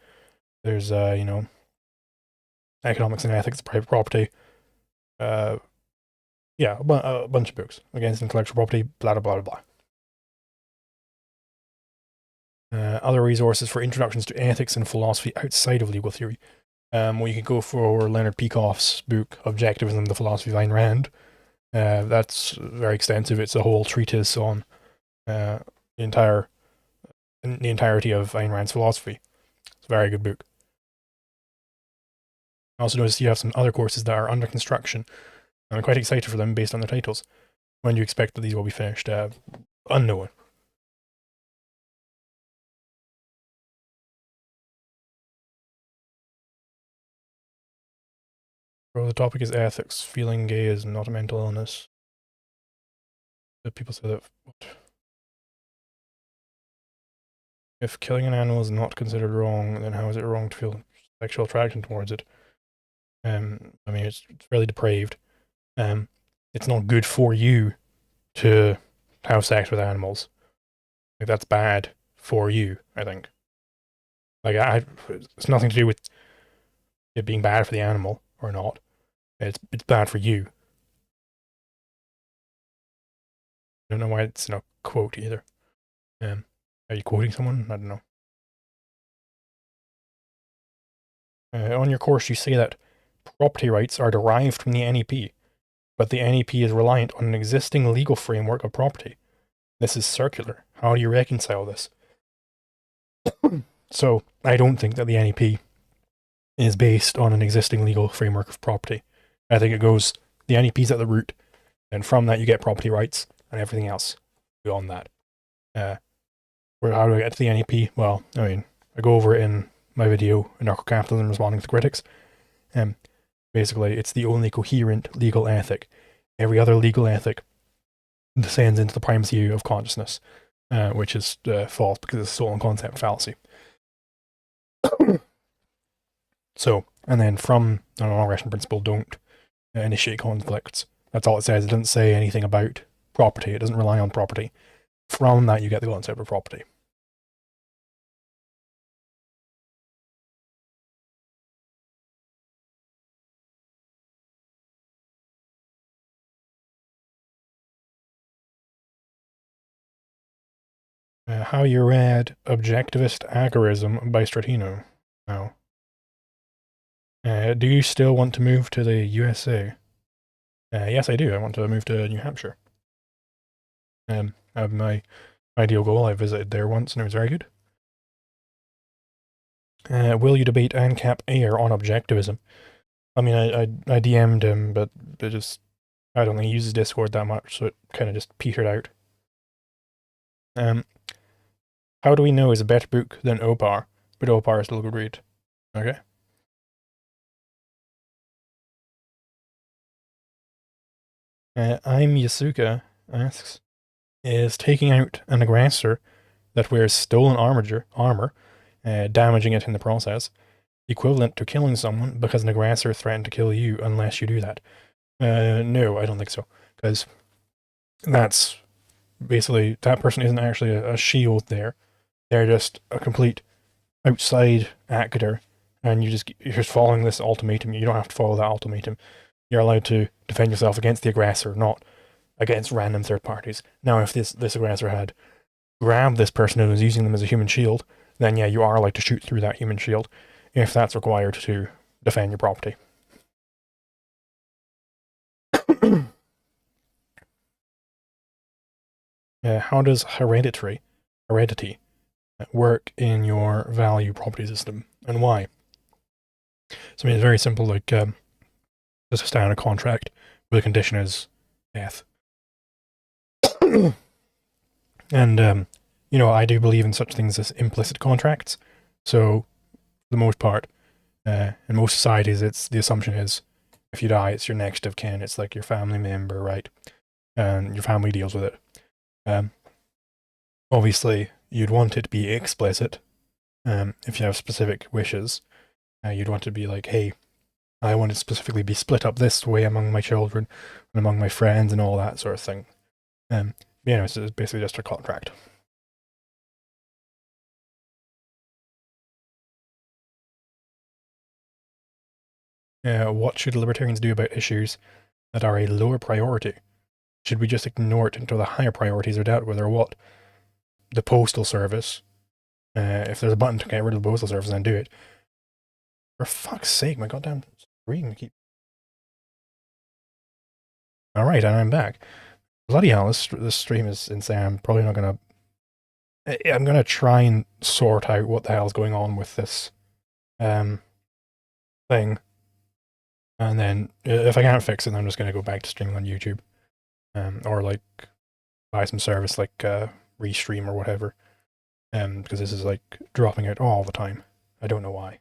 There's, Economics and Ethics of Private Property. A bunch of books against intellectual property, blah, blah, blah, blah. Other resources for introductions to ethics and philosophy outside of legal theory. You can go for Leonard Peikoff's book, Objectivism, the Philosophy of Ayn Rand. That's very extensive. It's a whole treatise on the entirety of Ayn Rand's philosophy. It's a very good book. I also noticed you have some other courses that are under construction. I'm quite excited for them based on their titles. When do you expect that these will be finished? Unknown. Well, the topic is ethics. Feeling gay is not a mental illness. People say that. What? If killing an animal is not considered wrong, then how is it wrong to feel sexual attraction towards it? I mean, it's fairly depraved. It's not good for you to have sex with animals. Like, that's bad for you, I think. Like, it's nothing to do with it being bad for the animal or not. It's bad for you. I don't know why it's in a quote either. Are you quoting someone? I don't know. On your course, you say that property rights are derived from the NEP, but the NEP is reliant on an existing legal framework of property. This is circular. How do you reconcile this? So, I don't think that the NEP is based on an existing legal framework of property. I think it goes, the NEP's at the root, and from that you get property rights and everything else beyond that. How do I get to the NEP? Well, I mean, I go over it in my video, Anarcho-Capitalism Responding to Critics. Basically, it's the only coherent legal ethic. Every other legal ethic descends into the primacy of consciousness, which is false because it's a stolen concept fallacy. So, and then from a non-aggression principle, don't initiate conflicts. That's all it says. It doesn't say anything about property. It doesn't rely on property. From that, you get the concept of property. How you read Objectivist Agorism by Stratino. Now, do you still want to move to the USA? Yes, I do. I want to move to New Hampshire. My ideal goal, I visited there once and it was very good. Will you debate ANCAP Air on objectivism? I mean, I DM'd him, but it just, I don't think he uses Discord that much, so it kind of just petered out. How do we know is a better book than Opar? But Opar is still a good read. Okay. I'm Yasuka asks, is taking out an aggressor that wears stolen armor, damaging it in the process, equivalent to killing someone because an aggressor threatened to kill you unless you do that? No, I don't think so. Because that's basically, that person isn't actually a shield there. They're just a complete outside actor, and you're just following this ultimatum. You don't have to follow that ultimatum. You're allowed to defend yourself against the aggressor, not against random third parties. Now, if this aggressor had grabbed this person and was using them as a human shield, then yeah, you are allowed to shoot through that human shield if that's required to defend your property. How does heredity work in your value property system, and why? So I mean, it's very simple. Like, there's a standard contract where the condition is death. And you know, I do believe in such things as implicit contracts. So, for the most part, in most societies, the assumption is if you die, it's your next of kin. It's like your family member, right? And your family deals with it. Obviously, you'd want it to be explicit. If you have specific wishes, you'd want it to be like, hey, I want to specifically be split up this way among my children and among my friends and all that sort of thing. You know, it's basically just a contract. What should libertarians do about issues that are a lower priority? Should we just ignore it until the higher priorities are dealt with, or what? The postal service. If there's a button to get rid of the postal service, then do it. For fuck's sake, my goddamn screen keep. Alright, and I'm back. Bloody hell, this stream is insane. I'm probably not gonna... I'm gonna try and sort out what the hell's going on with this thing. And then, if I can't fix it, then I'm just gonna go back to streaming on YouTube. Or, like, buy some service like Restream or whatever. Because this is, like, dropping out all the time. I don't know why.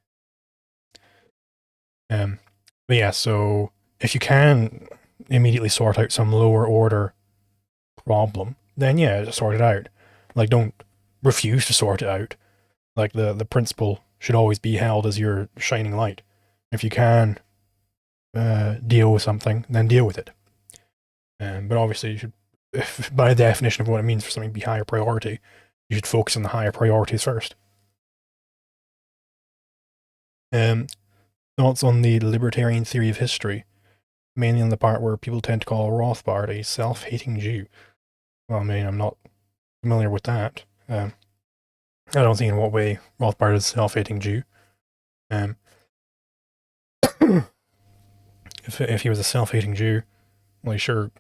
But yeah, so if you can immediately sort out some lower order problem, then yeah, sort it out. Like, don't refuse to sort it out. Like, the principle should always be held as your shining light. If you can deal with something, then deal with it. But obviously, you should, if, by definition of what it means for something to be higher priority, you should focus on the higher priorities first. Thoughts on the libertarian theory of history, mainly on the part where people tend to call Rothbard a self-hating Jew. Well, I mean, I'm not familiar with that. I don't see in what way Rothbard is a self-hating Jew. If he was a self-hating Jew, well, he sure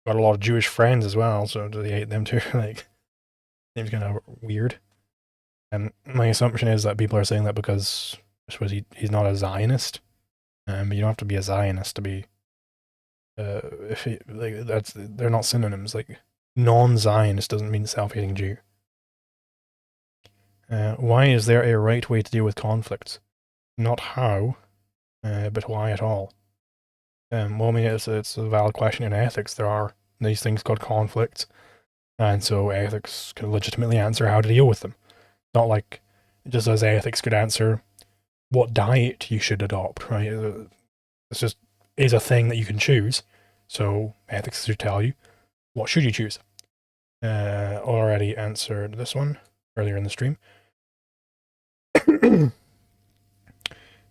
got a lot of Jewish friends as well, so do they hate them too? Like, seems kind of weird. And my assumption is that people are saying that because I suppose he's not a Zionist. But you don't have to be a Zionist to be. If he, like, they're not synonyms. Like, non-Zionist doesn't mean self-hating Jew. Why is there a right way to deal with conflicts? Not how, but why at all? Well, I mean, it's a valid question in ethics. There are these things called conflicts, and so ethics can legitimately answer how to deal with them. Not like just as ethics could answer what diet you should adopt, right? It's just is a thing that you can choose. So ethics should tell you what should you choose. Already answered this one earlier in the stream.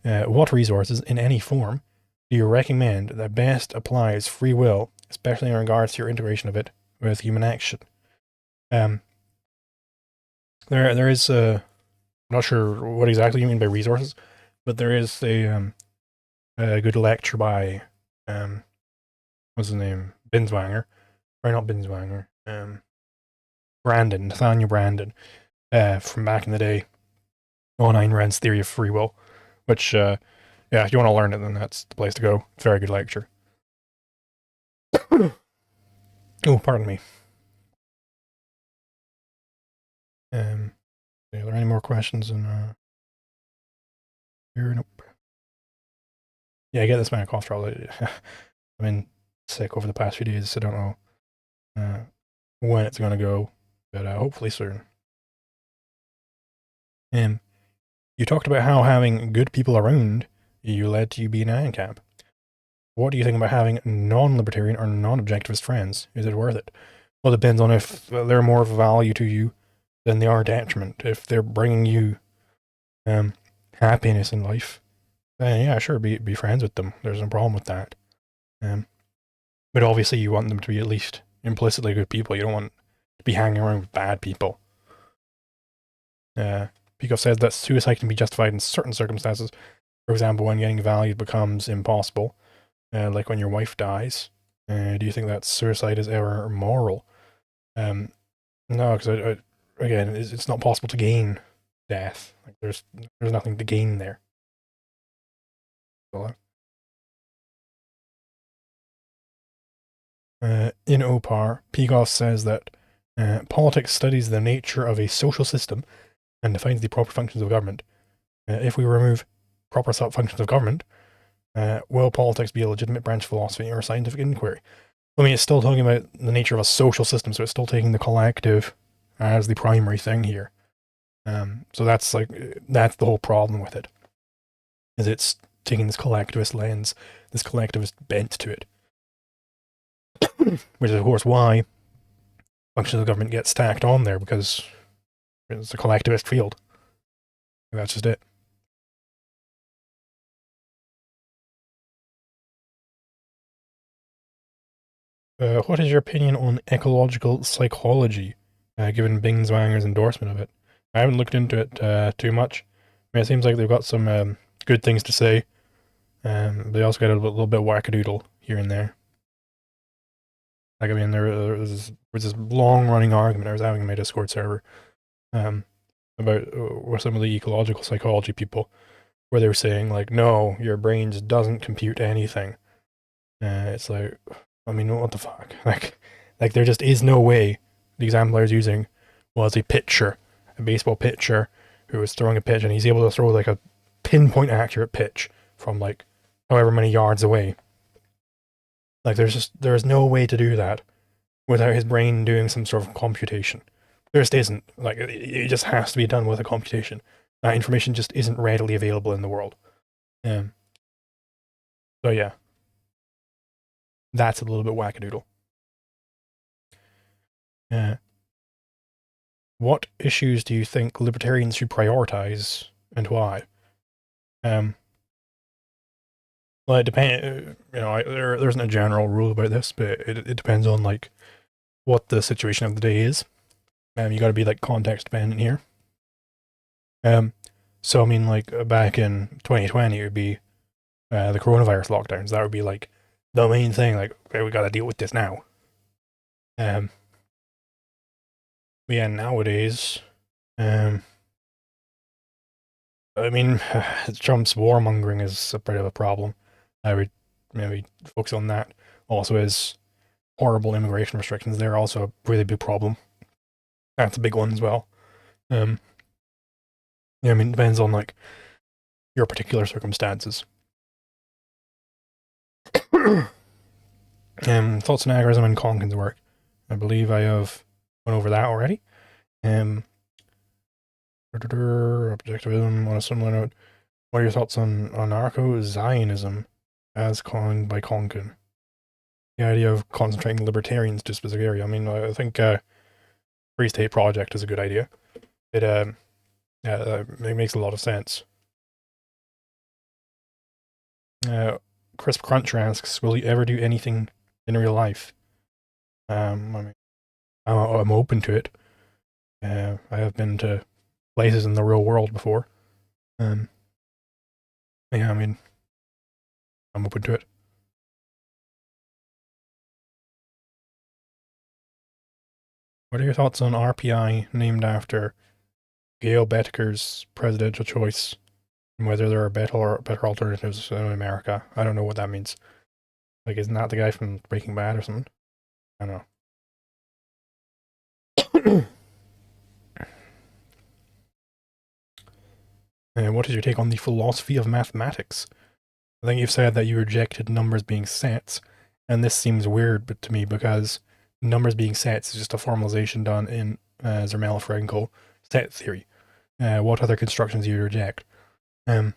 What resources in any form do you recommend that best applies free will, especially in regards to your integration of it with human action? There is I'm not sure what exactly you mean by resources, but there is a good lecture by what's his name, Binswanger, or not Binswanger, Nathaniel Brandon, from back in the day, on Ayn Rand's theory of free will, which yeah, if you want to learn it, then that's the place to go. Very good lecture. Oh, pardon me. Are there any more questions in here? Nope. Yeah, I get this man a cough trouble. I've been sick over the past few days, so I don't know when it's gonna go, but hopefully soon. You talked about how having good people around you led to you being an ANCAP. What do you think about having non-libertarian or non-objectivist friends? Is it worth it? Well, it depends on if they're more value to you than they are detriment. If they're bringing you happiness in life, then yeah, sure, be friends with them. There's no problem with that. But obviously, you want them to be at least implicitly good people. You don't want to be hanging around with bad people. Pico says that suicide can be justified in certain circumstances. For example, when getting valued becomes impossible, like when your wife dies. Do you think that suicide is ever moral? No, because again, it's not possible to gain death. Like there's nothing to gain there. In OPAR, Pegoff says that politics studies the nature of a social system and defines the proper functions of government. If we remove proper functions of government, will politics be a legitimate branch of philosophy or scientific inquiry? I mean, it's still talking about the nature of a social system, so it's still taking the collective as the primary thing here. So that's the whole problem with it, is it's taking this collectivist lens, this collectivist bent to it, which is of course why functions of government get stacked on there, because it's a collectivist field. That's just it. What is your opinion on ecological psychology, given Binswanger's endorsement of it? I haven't looked into it too much. I mean, it seems like they've got some good things to say, but they also got a little bit wackadoodle here and there. Like, I mean, there was this long-running argument I was having in my Discord server about with some of the ecological psychology people, where they were saying, like, no, your brain just doesn't compute anything. It's like, I mean, what the fuck? Like there just is no way. The example I was using was a pitcher, a baseball pitcher who was throwing a pitch, and he's able to throw like a pinpoint accurate pitch from like however many yards away. Like, there's no way to do that without his brain doing some sort of computation. There just isn't. Like, it just has to be done with a computation. That information just isn't readily available in the world. So yeah, that's a little bit wackadoodle. What issues do you think libertarians should prioritize, and why? Well, it depends. There isn't a general rule about this, but it depends on like what the situation of the day is. You got to be like context dependent here. So I mean, like back in 2020, it would be the coronavirus lockdowns. That would be like the main thing. Like, okay, we got to deal with this now. But yeah, nowadays, I mean, Trump's warmongering is a bit of a problem. I would maybe focus on that. Also, his horrible immigration restrictions, they're also a really big problem. That's a big one as well. Yeah, I mean, it depends on like your particular circumstances. Thoughts on agorism and Conkin's work. I believe I have went over that already. Objectivism on a similar note. What are your thoughts on anarcho-Zionism as coined by Conkin? The idea of concentrating libertarians to a specific area. I mean, I think Free State Project is a good idea. It makes a lot of sense. Crisp Cruncher asks, will you ever do anything in real life? I mean, I'm open to it. I have been to places in the real world before. Yeah, I mean, I'm open to it. What are your thoughts on RPI named after Gail Bettiker's presidential choice, and whether there are better alternatives in America? I don't know what that means. Like, isn't that the guy from Breaking Bad or something? I don't know. And what is your take on the philosophy of mathematics? I think you've said that you rejected numbers being sets, and this seems weird to me because numbers being sets is just a formalization done in Zermelo-Fraenkel set theory. What other constructions do you reject? Could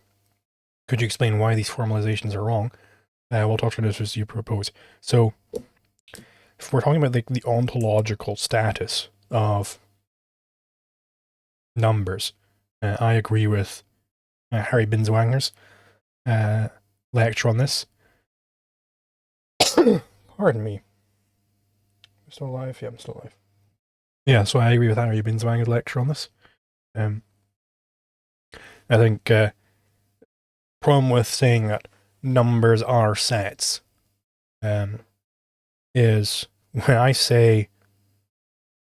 you explain why these formalizations are wrong? What alternatives do you propose? So, if we're talking about the ontological status of numbers, I agree with Harry Binswanger's lecture on this. Pardon me. I'm still alive? Yeah, I'm still alive. Yeah, so I agree with Harry Binswanger's lecture on this. I think problem with saying that numbers are sets is when I say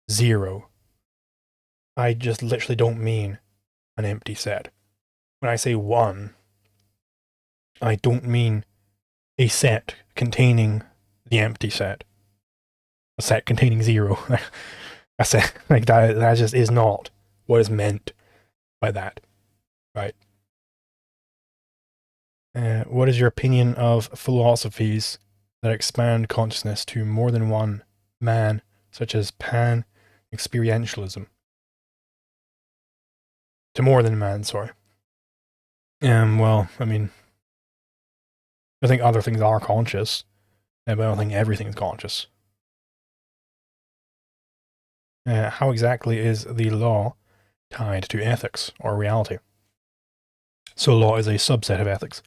0, I just literally don't mean an empty set. When I say 1, I don't mean a set containing the empty set. A set containing 0. A set like that just is not what is meant by that. Right. What is your opinion of philosophies that expand consciousness to more than one man, such as pan-experientialism? To more than man, sorry. Well, I mean, I think other things are conscious, but I don't think everything is conscious. How exactly is the law tied to ethics or reality? So law is a subset of ethics.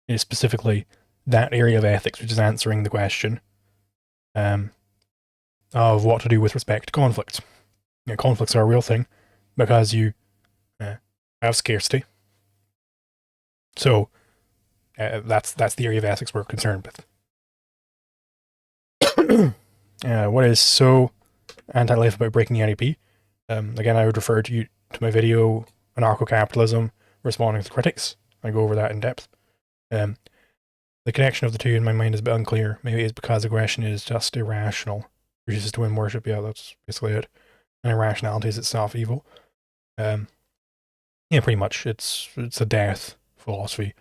It is specifically that area of ethics which is answering the question of what to do with respect to conflicts. Conflicts are a real thing because you have scarcity. So that's the area of ethics we're concerned with. What is so anti-life about breaking the NEP? Again, I would refer to my video, Anarcho-Capitalism, Responding to Critics. I go over that in depth. The connection of the two in my mind is a bit unclear. Maybe it's because aggression is just irrational. Reduces to win worship. Yeah, that's basically it. And irrationality is itself evil. Yeah, pretty much. It's a death philosophy.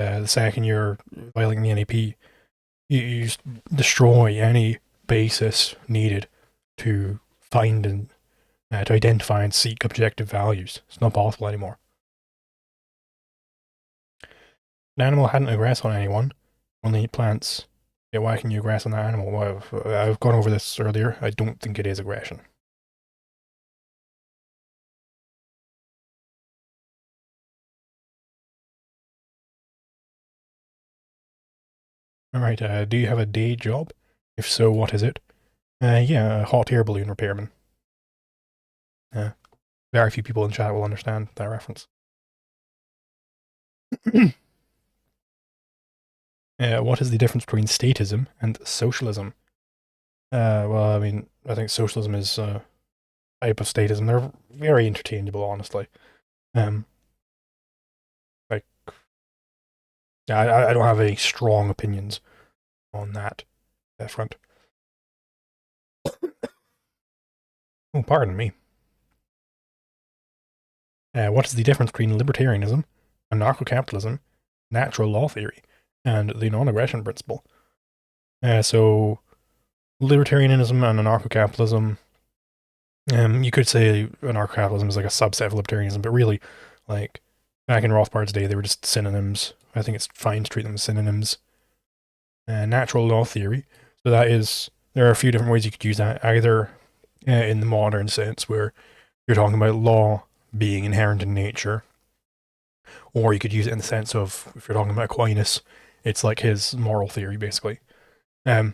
The second you're violating the NAP, you just destroy any basis needed to find and to identify and seek objective values. It's not possible anymore. An animal hadn't aggressed on anyone, only eat plants. Yeah, why can you aggress on that animal? Well, I've gone over this earlier. I don't think it is aggression. Alright, do you have a day job? If so, what is it? Yeah, a hot air balloon repairman. Very few people in chat will understand that reference. What is the difference between statism and socialism? Well, I mean, I think socialism is a type of statism. They're very interchangeable, honestly. Like, yeah, I don't have any strong opinions on that front. Oh, pardon me. What is the difference between libertarianism, anarcho-capitalism, natural law theory, and the non-aggression principle? So, libertarianism and anarcho-capitalism, you could say anarcho-capitalism is like a subset of libertarianism, but really, like, back in Rothbard's day, they were just synonyms. I think it's fine to treat them as synonyms. Natural law theory, so that is, there are a few different ways you could use that, either in the modern sense, where you're talking about law being inherent in nature, or you could use it in the sense of, if you're talking about Aquinas, it's like his moral theory, basically. And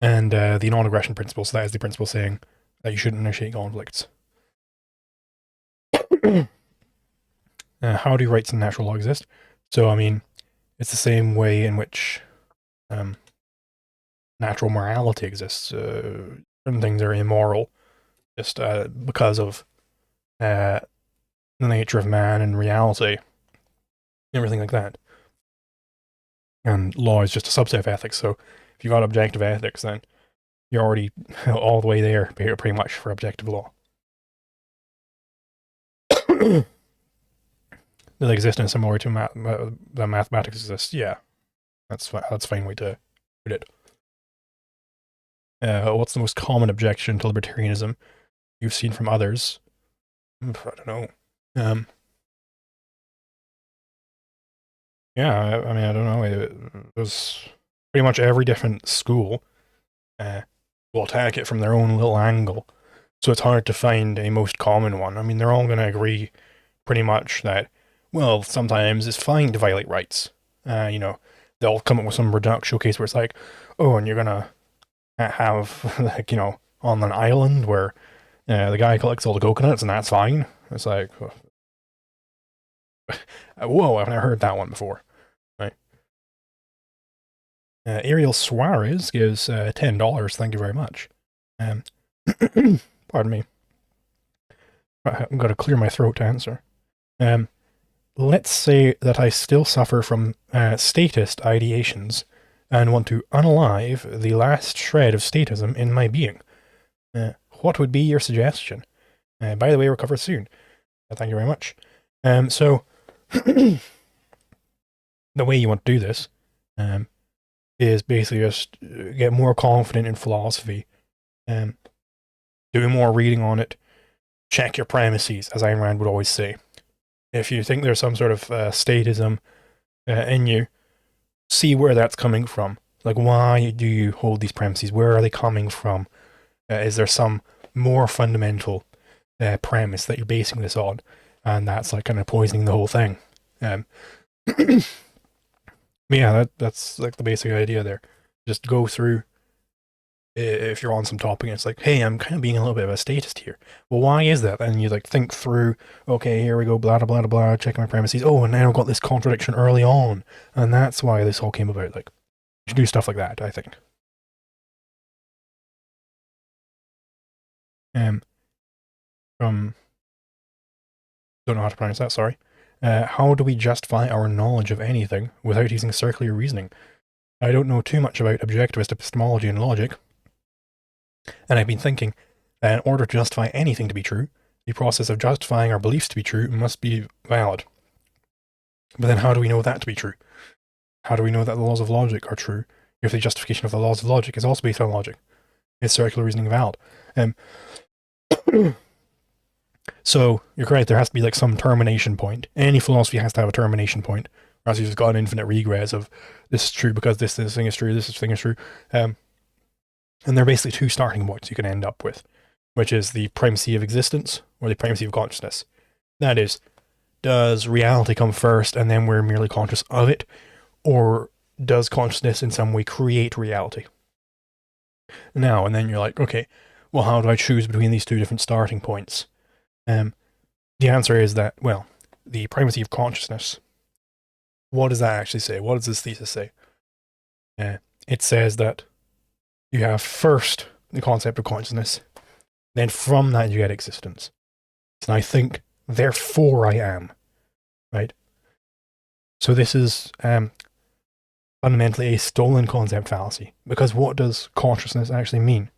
the non-aggression principle, so that is the principle saying that you shouldn't initiate conflicts. How do rights and natural law exist? So, I mean, it's the same way in which natural morality exists. Certain things are immoral just because of the nature of man and reality, everything like that. And law is just a subset of ethics, so if you've got objective ethics, then you're already all the way there, pretty much, for objective law. They exist in a similar way to that mathematics exists. Yeah, that's a fine way to put it. What's the most common objection to libertarianism you've seen from others? I don't know. Yeah, I mean, I don't know. There's pretty much every different school will attack it from their own little angle, so it's hard to find a most common one. I mean, they're all going to agree pretty much that, well, sometimes it's fine to violate rights. They'll come up with some reductio case where it's like, oh, and you're going to have, like, on an island where the guy collects all the coconuts and that's fine. It's like, whoa, I've never heard that one before. Right. Ariel Suarez gives $10. Thank you very much. Pardon me. I'm going to clear my throat to answer. Let's say that I still suffer from statist ideations and want to unalive the last shred of statism in my being. What would be your suggestion? By the way, recover soon. Thank you very much. So, the way you want to do this is basically just get more confident in philosophy, do more reading on it, check your premises, as Ayn Rand would always say. If you think there's some sort of statism in you, see where that's coming from. Like, why do you hold these premises? Where are they coming from? Is there some more fundamental premise that you're basing this on? And that's like kind of poisoning the whole thing. Yeah, that's like the basic idea there. Just go through, if you're on some topic and it's like, hey, I'm kind of being a little bit of a statist here. Well, why is that? And you like think through, okay, here we go, blah, blah, blah, blah, checking my premises. Oh, and now I've got this contradiction early on. And that's why this all came about. Like, you should do stuff like that, I think. From, don't know how to pronounce that, sorry. How do we justify our knowledge of anything without using circular reasoning? I don't know too much about objectivist epistemology and logic, and I've been thinking that in order to justify anything to be true, the process of justifying our beliefs to be true must be valid. But then how do we know that to be true? How do we know that the laws of logic are true if the justification of the laws of logic is also based on logic? Is circular reasoning valid? So you're correct, there has to be like some termination point. Any philosophy has to have a termination point, or else you've just got an infinite regress of this is true because this thing is true, this thing is true. And there are basically two starting points you can end up with, which is the primacy of existence or the primacy of consciousness. That is, does reality come first and then we're merely conscious of it, or does consciousness in some way create reality? Now, and then you're like, okay, well, how do I choose between these two different starting points? The answer is that, well, the primacy of consciousness, what does that actually say? What does this thesis say? It says that you have first the concept of consciousness, then from that you get existence. And I think, therefore I am, right? So this is fundamentally a stolen concept fallacy, because what does consciousness actually mean?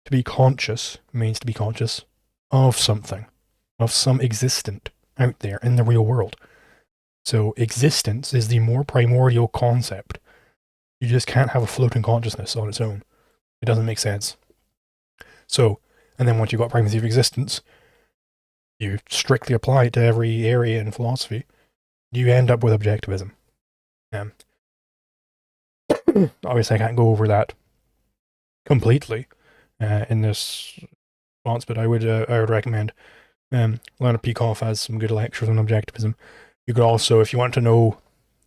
To be conscious means to be conscious of something, of some existent out there in the real world. So existence is the more primordial concept. You just can't have a floating consciousness on its own. It doesn't make sense. So, and then once you've got primacy of existence, you strictly apply it to every area in philosophy, you end up with objectivism. Obviously, I can't go over that completely in this response, but I would recommend Leonard Peikoff has some good lectures on objectivism. You could also, if you want to know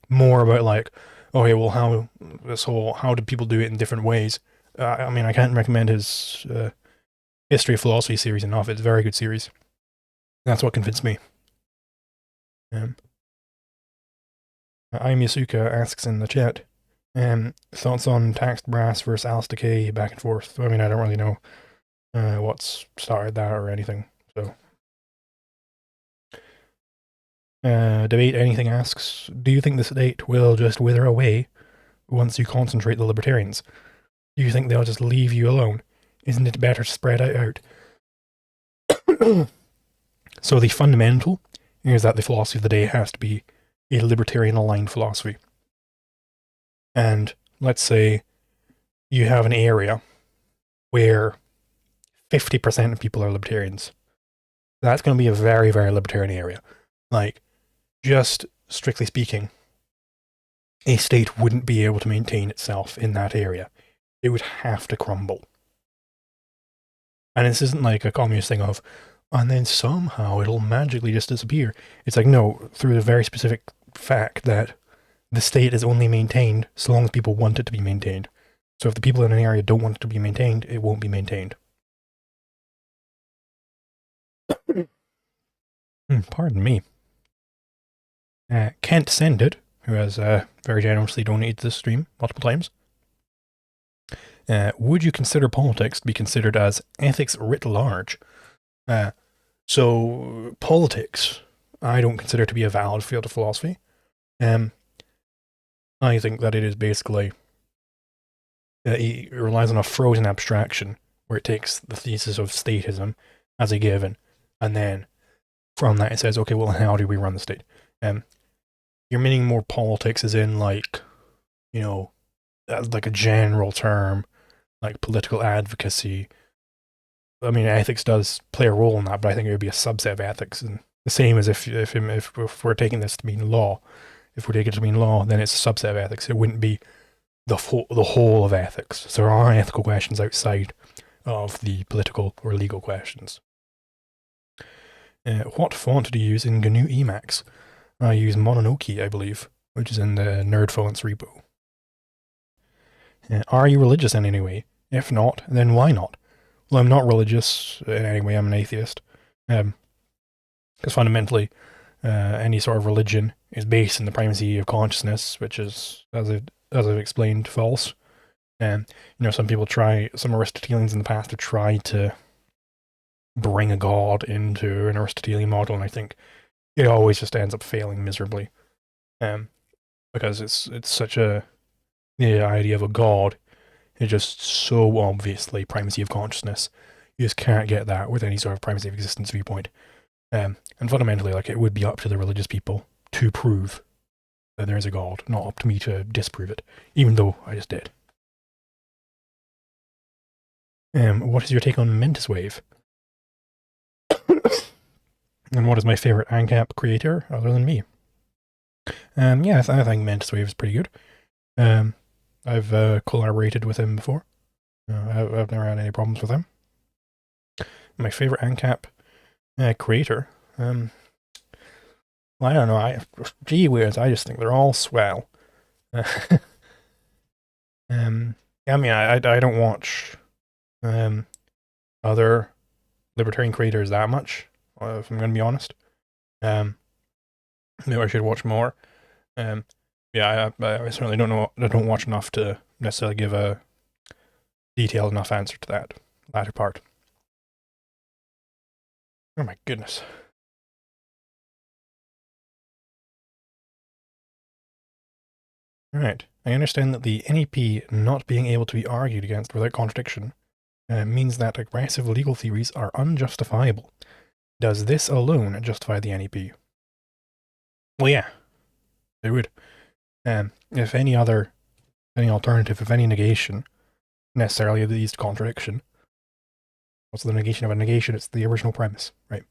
more about like, okay, well, how do people do it in different ways? I mean, I can't recommend his History of Philosophy series enough. It's a very good series. That's what convinced me. Yasuka asks in the chat, thoughts on taxed brass versus Alice Decay back and forth. I mean, I don't really know what's started that or anything. So, Debate Anything asks, do you think the state will just wither away once you concentrate the libertarians? Do you think they'll just leave you alone? Isn't it better to spread it out? So the fundamental is that the philosophy of the day has to be a libertarian-aligned philosophy. And let's say you have an area where 50% of people are libertarians. That's going to be a very, very libertarian area. Like, just strictly speaking, a state wouldn't be able to maintain itself in that area. It would have to crumble. And this isn't like a communist thing of, and then somehow it'll magically just disappear. It's like, no, through the very specific fact that the state is only maintained so long as people want it to be maintained. So if the people in an area don't want it to be maintained, it won't be maintained. Pardon me. Kent Sended, who has very generously donated this stream multiple times. Would you consider politics to be considered as ethics writ large? So politics, I don't consider to be a valid field of philosophy. I think that it is basically, it relies on a frozen abstraction where it takes the thesis of statism as a given, and then from that it says, okay, well, how do we run the state? You're meaning more politics as in like, you know, like a general term, like political advocacy. I mean, ethics does play a role in that, but I think it would be a subset of ethics, and the same as if we're taking this to mean law. If we're taking it to mean law, then it's a subset of ethics. It wouldn't be the whole of ethics. So there are ethical questions outside of the political or legal questions. What font do you use in GNU Emacs? I use Mononoke, I believe, which is in the Nerd Fonts repo. Are you religious in any way? If not, then why not? Well, I'm not religious in any way. I'm an atheist. Because fundamentally, any sort of religion is based in the primacy of consciousness, which is, as I've explained, false. And some Aristotelians in the past have tried to bring a god into an Aristotelian model, and I think it always just ends up failing miserably. Because it's such the idea of a god is just so obviously primacy of consciousness. You just can't get that with any sort of primacy of existence viewpoint. And fundamentally, like, it would be up to the religious people to prove that there is a God. Not up to me to disprove it, even though I just did. What is your take on Mentis Wave? And what is my favorite ANCAP creator other than me? Yeah, I think Mentis Wave is pretty good. I've collaborated with him before. I've never had any problems with him. My favorite ANCAP creator. Well, I don't know. Gee whiz, I just think they're all swell. I mean, I don't watch other libertarian creators that much, if I'm going to be honest. Maybe I should watch more. Yeah, I certainly don't know. I don't watch enough to necessarily give a detailed enough answer to that latter part. Oh my goodness. Alright, I understand that the NEP not being able to be argued against without contradiction means that aggressive legal theories are unjustifiable. Does this alone justify the NEP? Well, yeah, it would. If any alternative, if any negation necessarily leads to contradiction, what's the negation of a negation? It's the original premise, right?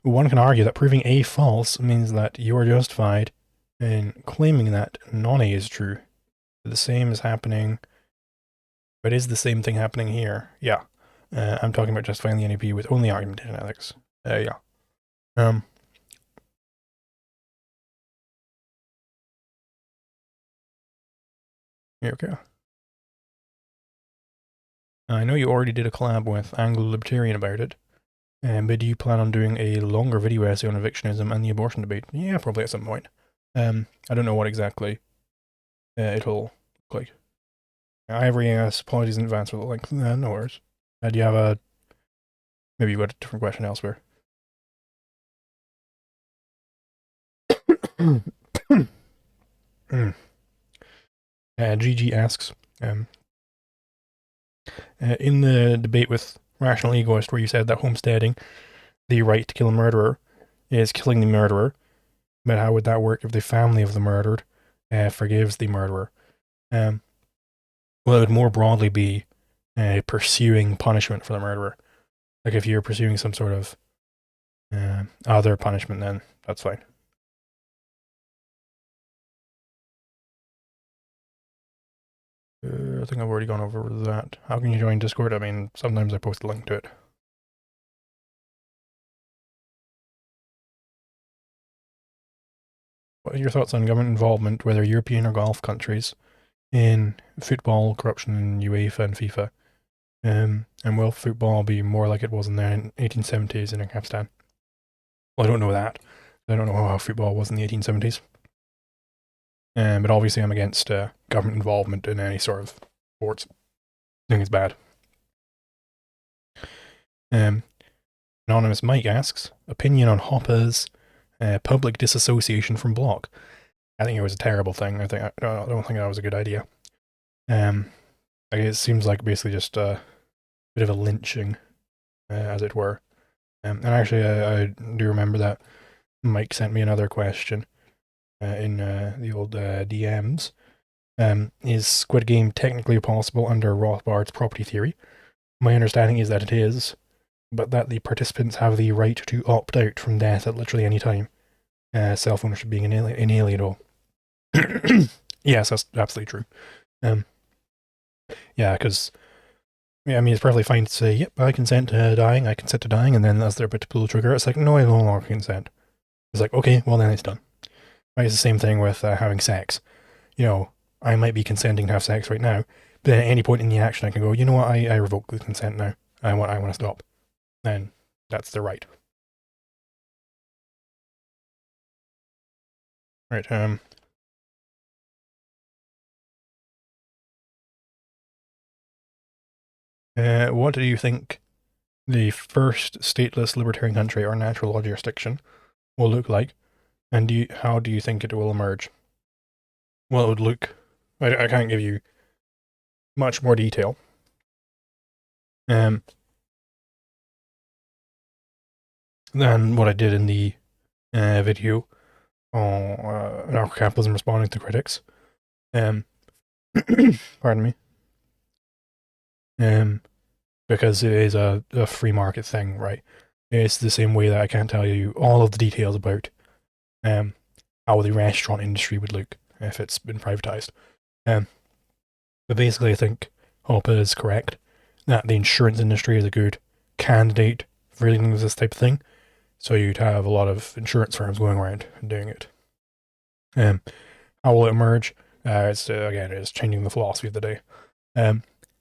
One can argue that proving A false means that you are justified in claiming that non-A is true. The same is happening, but is the same thing happening here? Yeah. I'm talking about justifying the NEP with only argumentation ethics. Yeah. Here we go. I know you already did a collab with Anglo-Libertarian about it, but do you plan on doing a longer video essay on evictionism and the abortion debate? Yeah, probably at some point. I don't know what exactly it'll look like. Ivory, apologies in advance for the length. No worries. Do you have maybe you've got a different question elsewhere? GG asks, in the debate with Rational Egoist where you said that homesteading the right to kill a murderer is killing the murderer, but how would that work if the family of the murdered forgives the murderer? Well, it would more broadly be pursuing punishment for the murderer. Like if you're pursuing some sort of other punishment, then that's fine. I think I've already gone over that. How can you join Discord? I mean, sometimes I post a link to it. What are your thoughts on government involvement, whether European or Gulf countries, in football corruption in UEFA and FIFA? And will football be more like it was in the 1870s in Afghanistan? Well, I don't know that. I don't know how football was in the 1870s. But obviously I'm against government involvement in any sort of sports. I think it's bad. Anonymous Mike asks, opinion on Hopper's public disassociation from Block. I think it was a terrible thing. I don't think that was a good idea. It seems like basically just a bit of a lynching, as it were. And actually, I do remember that Mike sent me another question in the old DMs. Is Squid Game technically possible under Rothbard's property theory? My understanding is that it is, but that the participants have the right to opt out from death at literally any time. Self-ownership being inalienable. Yes, that's absolutely true. Yeah, because I mean, it's perfectly fine to say, yep, I consent to dying, and then as they're about to pull the trigger, it's like, no, I no longer consent. It's like, okay, well then it's done. Right, it's the same thing with having sex. You know, I might be consenting to have sex right now, but then at any point in the action I can go, you know what, I revoke the consent now. I want to stop. And that's the right. Right, what do you think the first stateless libertarian country or natural law jurisdiction will look like, and how do you think it will emerge? Well, it would look... I can't give you much more detail. Than what I did in the video on anarcho-capitalism responding to critics. Pardon me. Because it is a free market thing, right? It's the same way that I can't tell you all of the details about how the restaurant industry would look if it's been privatized. But basically, I think Hoppe is correct that the insurance industry is a good candidate for dealing with this type of thing. So you'd have a lot of insurance firms going around and doing it. How will it emerge? It's changing the philosophy of the day.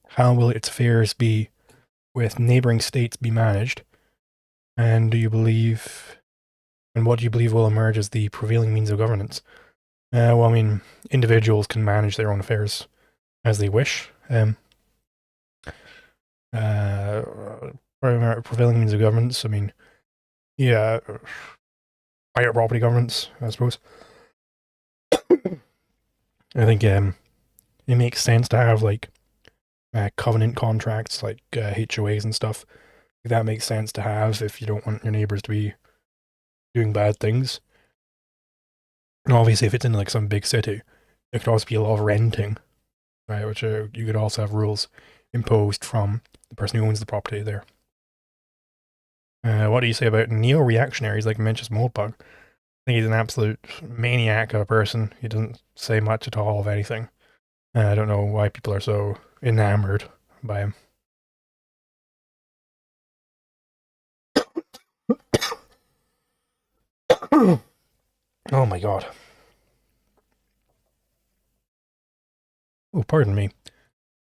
How will its affairs be with neighboring states be managed? And what do you believe will emerge as the prevailing means of governance? Well, I mean, individuals can manage their own affairs as they wish. Prevailing means of governance, I mean, yeah, private property governance, I suppose. I think it makes sense to have like covenant contracts, like HOAs and stuff. That makes sense to have if you don't want your neighbors to be doing bad things. And obviously, if it's in like some big city, there could also be a lot of renting, right? Which you could also have rules imposed from the person who owns the property there. What do you say about neo-reactionaries like Mencius Moldbug? I think he's an absolute maniac of a person. He doesn't say much at all of anything. I don't know why people are so enamored by him. Oh my god. Oh, pardon me.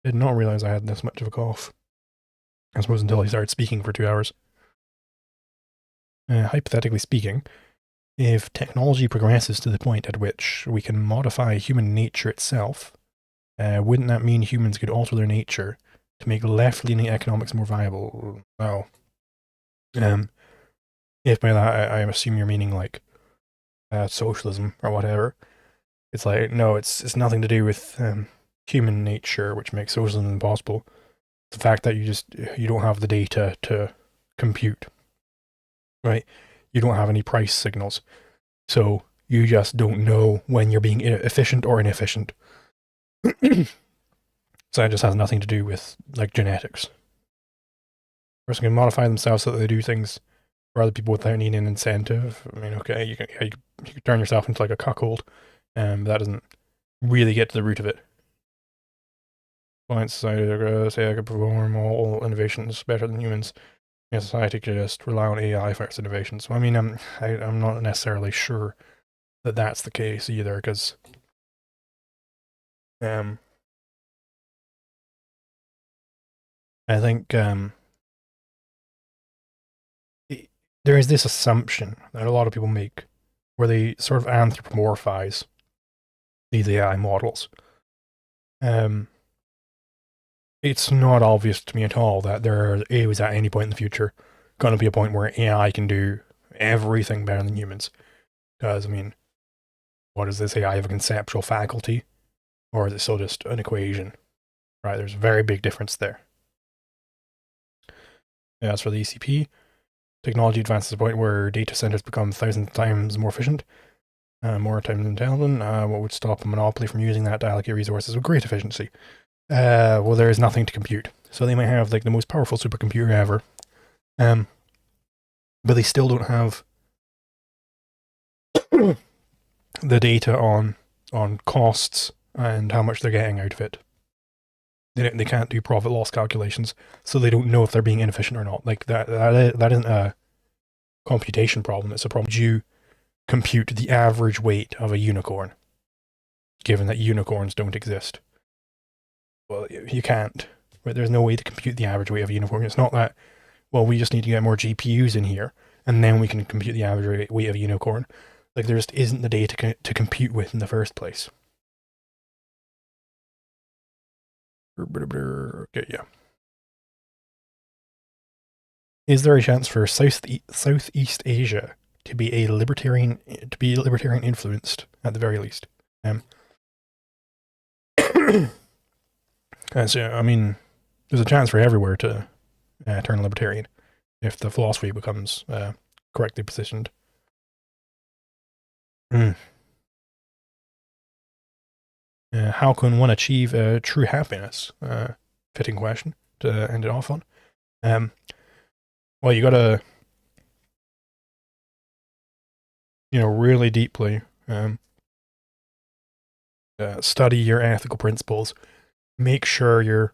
Did not realize I had this much of a cough. I suppose until I started speaking for 2 hours. Hypothetically speaking, if technology progresses to the point at which we can modify human nature itself, wouldn't that mean humans could alter their nature to make left-leaning economics more viable? Well, if by that I assume you're meaning like socialism or whatever, it's like, no, it's nothing to do with human nature, which makes socialism impossible. It's the fact that you don't have the data to compute, right? You don't have any price signals, so you just don't know when you're being efficient or inefficient. So it just has nothing to do with like genetics. A person can modify themselves so that they do things for other people without needing an incentive. I mean, okay, you can turn yourself into like a cuckold, but that doesn't really get to the root of it. Science society say I could perform all innovations better than humans. Yeah, society could just rely on AI for its innovations. So, I mean, I'm not necessarily sure that that's the case either, because I think there is this assumption that a lot of people make where they sort of anthropomorphize these AI models. It's not obvious to me at all that there is at any point in the future going to be a point where AI can do everything better than humans. Because, I mean, what is this? AI have a conceptual faculty? Or is it still just an equation? Right, there's a very big difference there. As for the ECP, technology advances to the point where data centers become 1,000 times more efficient, more times intelligent. What would stop a monopoly from using that to allocate resources with great efficiency? Well, there is nothing to compute. So they might have like the most powerful supercomputer ever, but they still don't have the data on costs and how much they're getting out of it. They can't do profit loss calculations, so they don't know if they're being inefficient or not. Like that isn't a computation problem. It's a problem. You compute the average weight of a unicorn, given that unicorns don't exist. Well, you can't. Right? There's no way to compute the average weight of a unicorn. It's not that, well, we just need to get more GPUs in here, and then we can compute the average weight of a unicorn. Like, there just isn't the data to compute with in the first place. Okay, yeah. Is there a chance for Southeast Asia to be libertarian influenced at the very least? So, I mean, there's a chance for everywhere to turn libertarian if the philosophy becomes correctly positioned. Mm. How can one achieve true happiness? Fitting question to end it off on. Well, you gotta, really deeply study your ethical principles. Make sure you're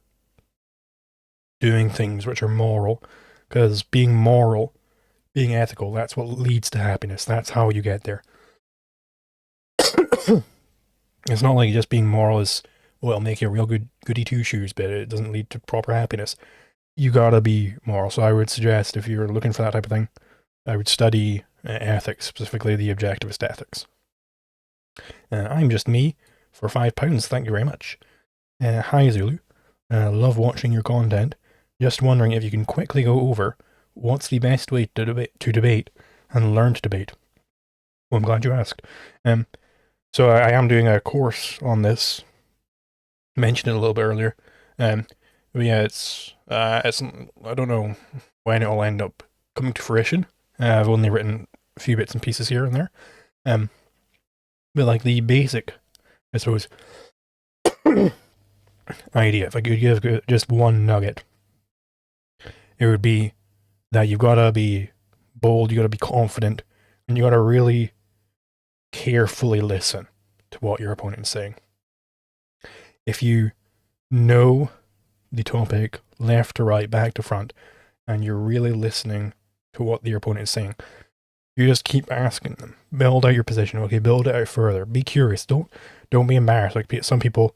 doing things which are moral, because being moral, being ethical, that's what leads to happiness. That's how you get there. It's not like just being moral is, well, it'll make you a real good goody two shoes, but it doesn't lead to proper happiness. You gotta be moral. So I would suggest, if you're looking for that type of thing, I would study ethics, specifically the objectivist ethics. I'm just me for £5. Thank you very much. Hi Zulu. Love watching your content. Just wondering if you can quickly go over what's the best way to debate and learn to debate. Well, I'm glad you asked. So I am doing a course on this. Mentioned it a little bit earlier. But yeah, it's I don't know when it'll end up coming to fruition. I've only written a few bits and pieces here and there. But like the basic, I suppose, idea, if I could give just one nugget, it would be that you've got to be bold, you got to be confident, and you got to really carefully listen to what your opponent is saying. If you know the topic left to right, back to front, and you're really listening to what your opponent is saying, you just keep asking them, build out your position. Okay, build it out further. Be curious. Don't be embarrassed. Like some people,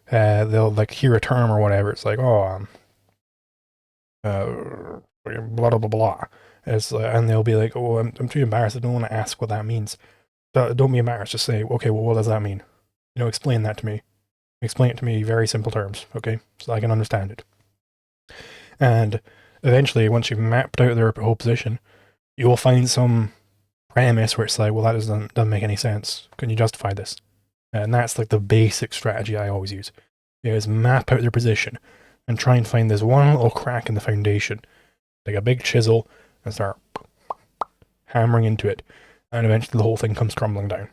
they'll like hear a term or whatever. It's like, oh, blah blah blah. And they'll be like, oh, I'm too embarrassed. I don't want to ask what that means. Don't be embarrassed. Just say, okay, well, what does that mean? Explain that to me. Explain it to me in very simple terms, okay, so I can understand it. And eventually, once you've mapped out their whole position, you will find some premise where it's like, well, that doesn't make any sense. Can you justify this? And that's like the basic strategy I always use, is map out their position and try and find this one little crack in the foundation, like a big chisel, and start hammering into it. And eventually the whole thing comes crumbling down.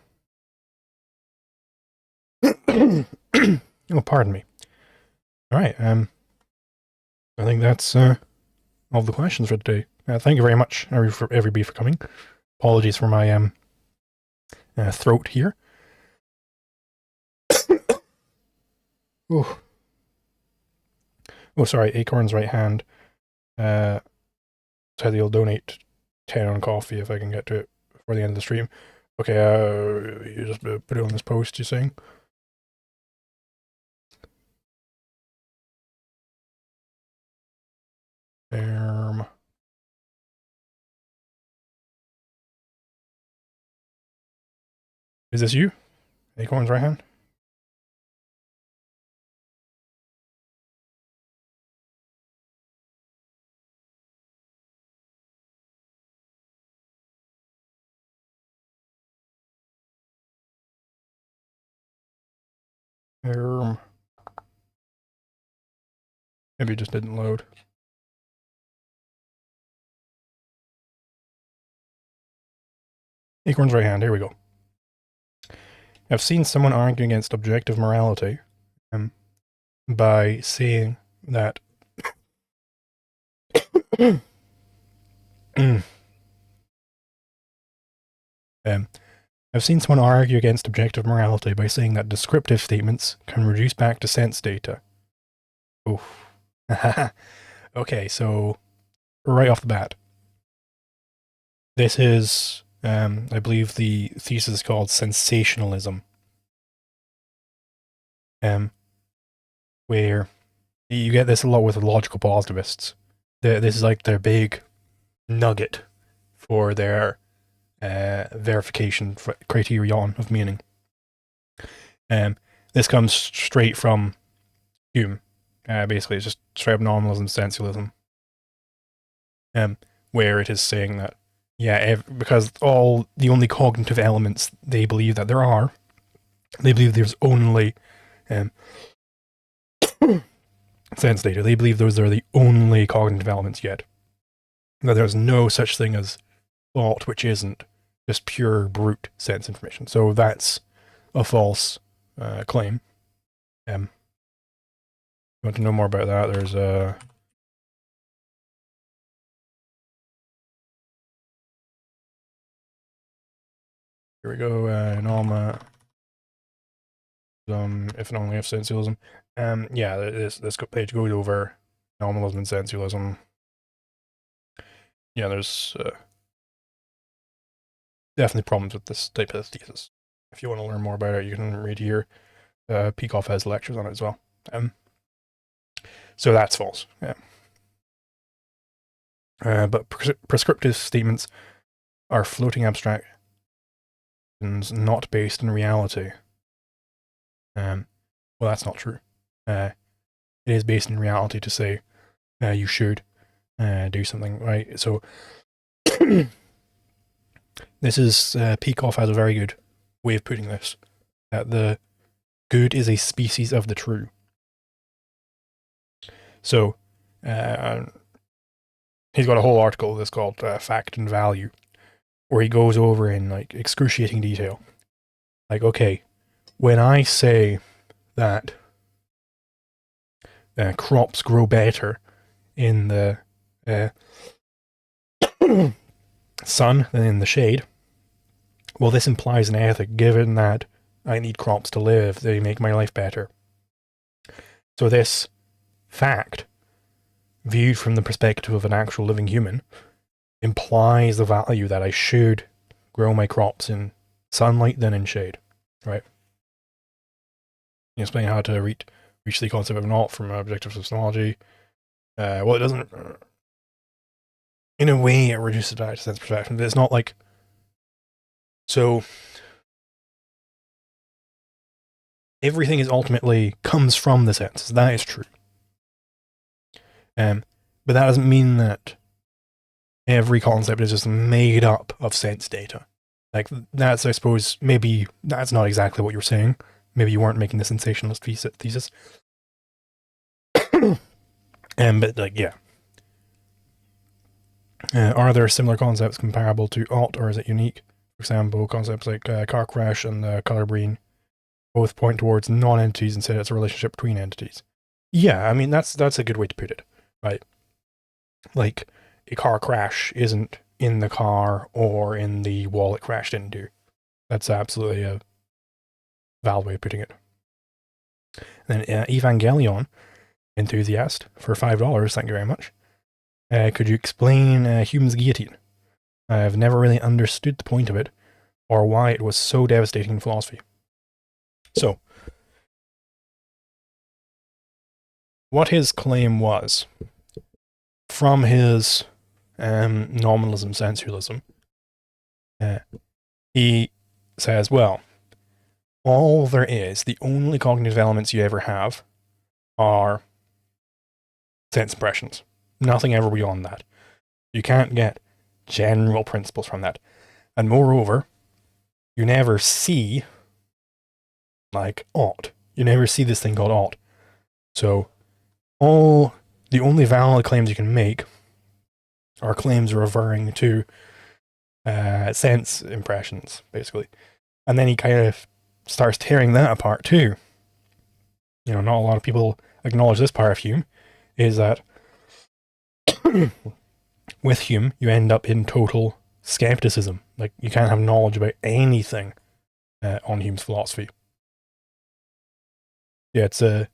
Oh, pardon me. All right, I think that's all the questions for today. Thank you very much, everybody, for coming. Apologies for my throat here. Oh, sorry, Acorn's right hand said he'll donate 10 on coffee if I can get to it before the end of the stream. Okay, you just put it on this post, you're saying? Is this you? Acorn's right hand? Maybe it just didn't load. Acorn's right hand, here we go. I've seen someone argue against objective morality by saying that I've seen someone argue against objective morality by saying that descriptive statements can reduce back to sense data. Oof. Okay, so right off the bat, this is, I believe the thesis is called sensationalism, where you get this a lot with logical positivists. This is like their big nugget for their verification criterion of meaning. This comes straight from Hume. Basically, it's just straight up nominalism, sensualism, where it is saying that, because the only cognitive elements they believe that there are, they believe there's only sense data. They believe those are the only cognitive elements yet. That there's no such thing as thought which isn't just pure brute sense information. So that's a false claim. You want to know more about that? There's a here we go. Norma. If and only if sensualism. Yeah, this page goes over nominalism and sensualism. Yeah, there's definitely problems with this type of thesis. If you want to learn more about it, you can read here. Peikoff has lectures on it as well. So that's false. Yeah. But prescriptive statements are floating abstractions not based in reality. Well, that's not true. It is based in reality to say you should do something, right? So this is Peikoff has a very good way of putting this. That the good is a species of the true. So he's got a whole article that's called Fact and Value, where he goes over in like excruciating detail. Like, okay, when I say that crops grow better in the sun than in the shade, well, this implies an ethic, given that I need crops to live, they make my life better. So this fact, viewed from the perspective of an actual living human, implies the value that I should grow my crops in sunlight than in shade, right? You explain how to reach the concept of naught from objective epistemology. Well, it doesn't. In a way, it reduces back to sense perception, but it's not like. So everything is ultimately comes from the senses. That is true. But that doesn't mean that every concept is just made up of sense data. Like, that's, I suppose, maybe that's not exactly what you're saying. Maybe you weren't making the sensationalist thesis. But, like, yeah. Are there similar concepts comparable to ought, or is it unique? For example, concepts like car crash and color green both point towards non-entities and say it's a relationship between entities. Yeah, I mean, that's a good way to put it, right? Like, a car crash isn't in the car or in the wall it crashed into. That's absolutely a valid way of putting it. And then Evangelion enthusiast for $5, thank you very much. Could you explain Hume's guillotine? I've never really understood the point of it, or why it was so devastating in philosophy. So, what his claim was, from his nominalism, sensualism, he says, well, all there is, the only cognitive elements you ever have are sense impressions. Nothing ever beyond that. You can't get general principles from that. And moreover, you never see, like, ought. You never see this thing called ought. So, the only valid claims you can make are claims referring to sense impressions, basically. And then he kind of starts tearing that apart too. You know, not a lot of people acknowledge this part of Hume, is that with Hume, you end up in total skepticism. Like, you can't have knowledge about anything on Hume's philosophy. Yeah, it's the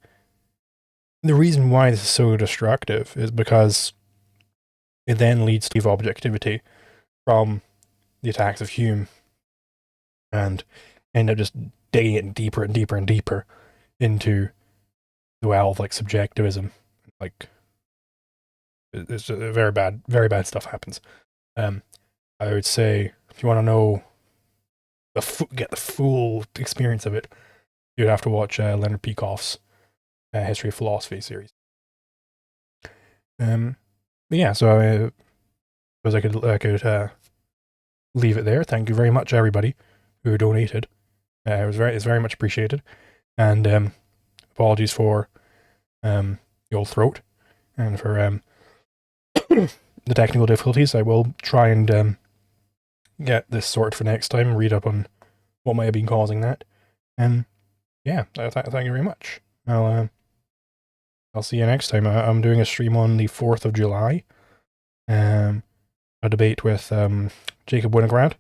reason why this is so destructive is because it then leads to objectivity from the attacks of Hume, and end up just digging it deeper and deeper and deeper into the well of like subjectivism. Like, it's just very bad stuff happens. I would say if you want to know get the full experience of it, you'd have to watch Leonard Peikoff's History of Philosophy series. But yeah, so I suppose I could leave it there. Thank you very much, everybody who donated. It's very much appreciated, and apologies for the old throat and for the technical difficulties. I will try and get this sorted for next time, read up on what might have been causing that. And yeah, thank you very much. I'll see you next time. I'm doing a stream on the 4th of July. A debate with Jacob Winograd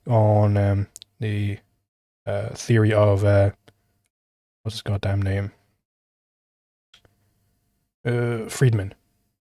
on the theory of what's his goddamn name? Friedman.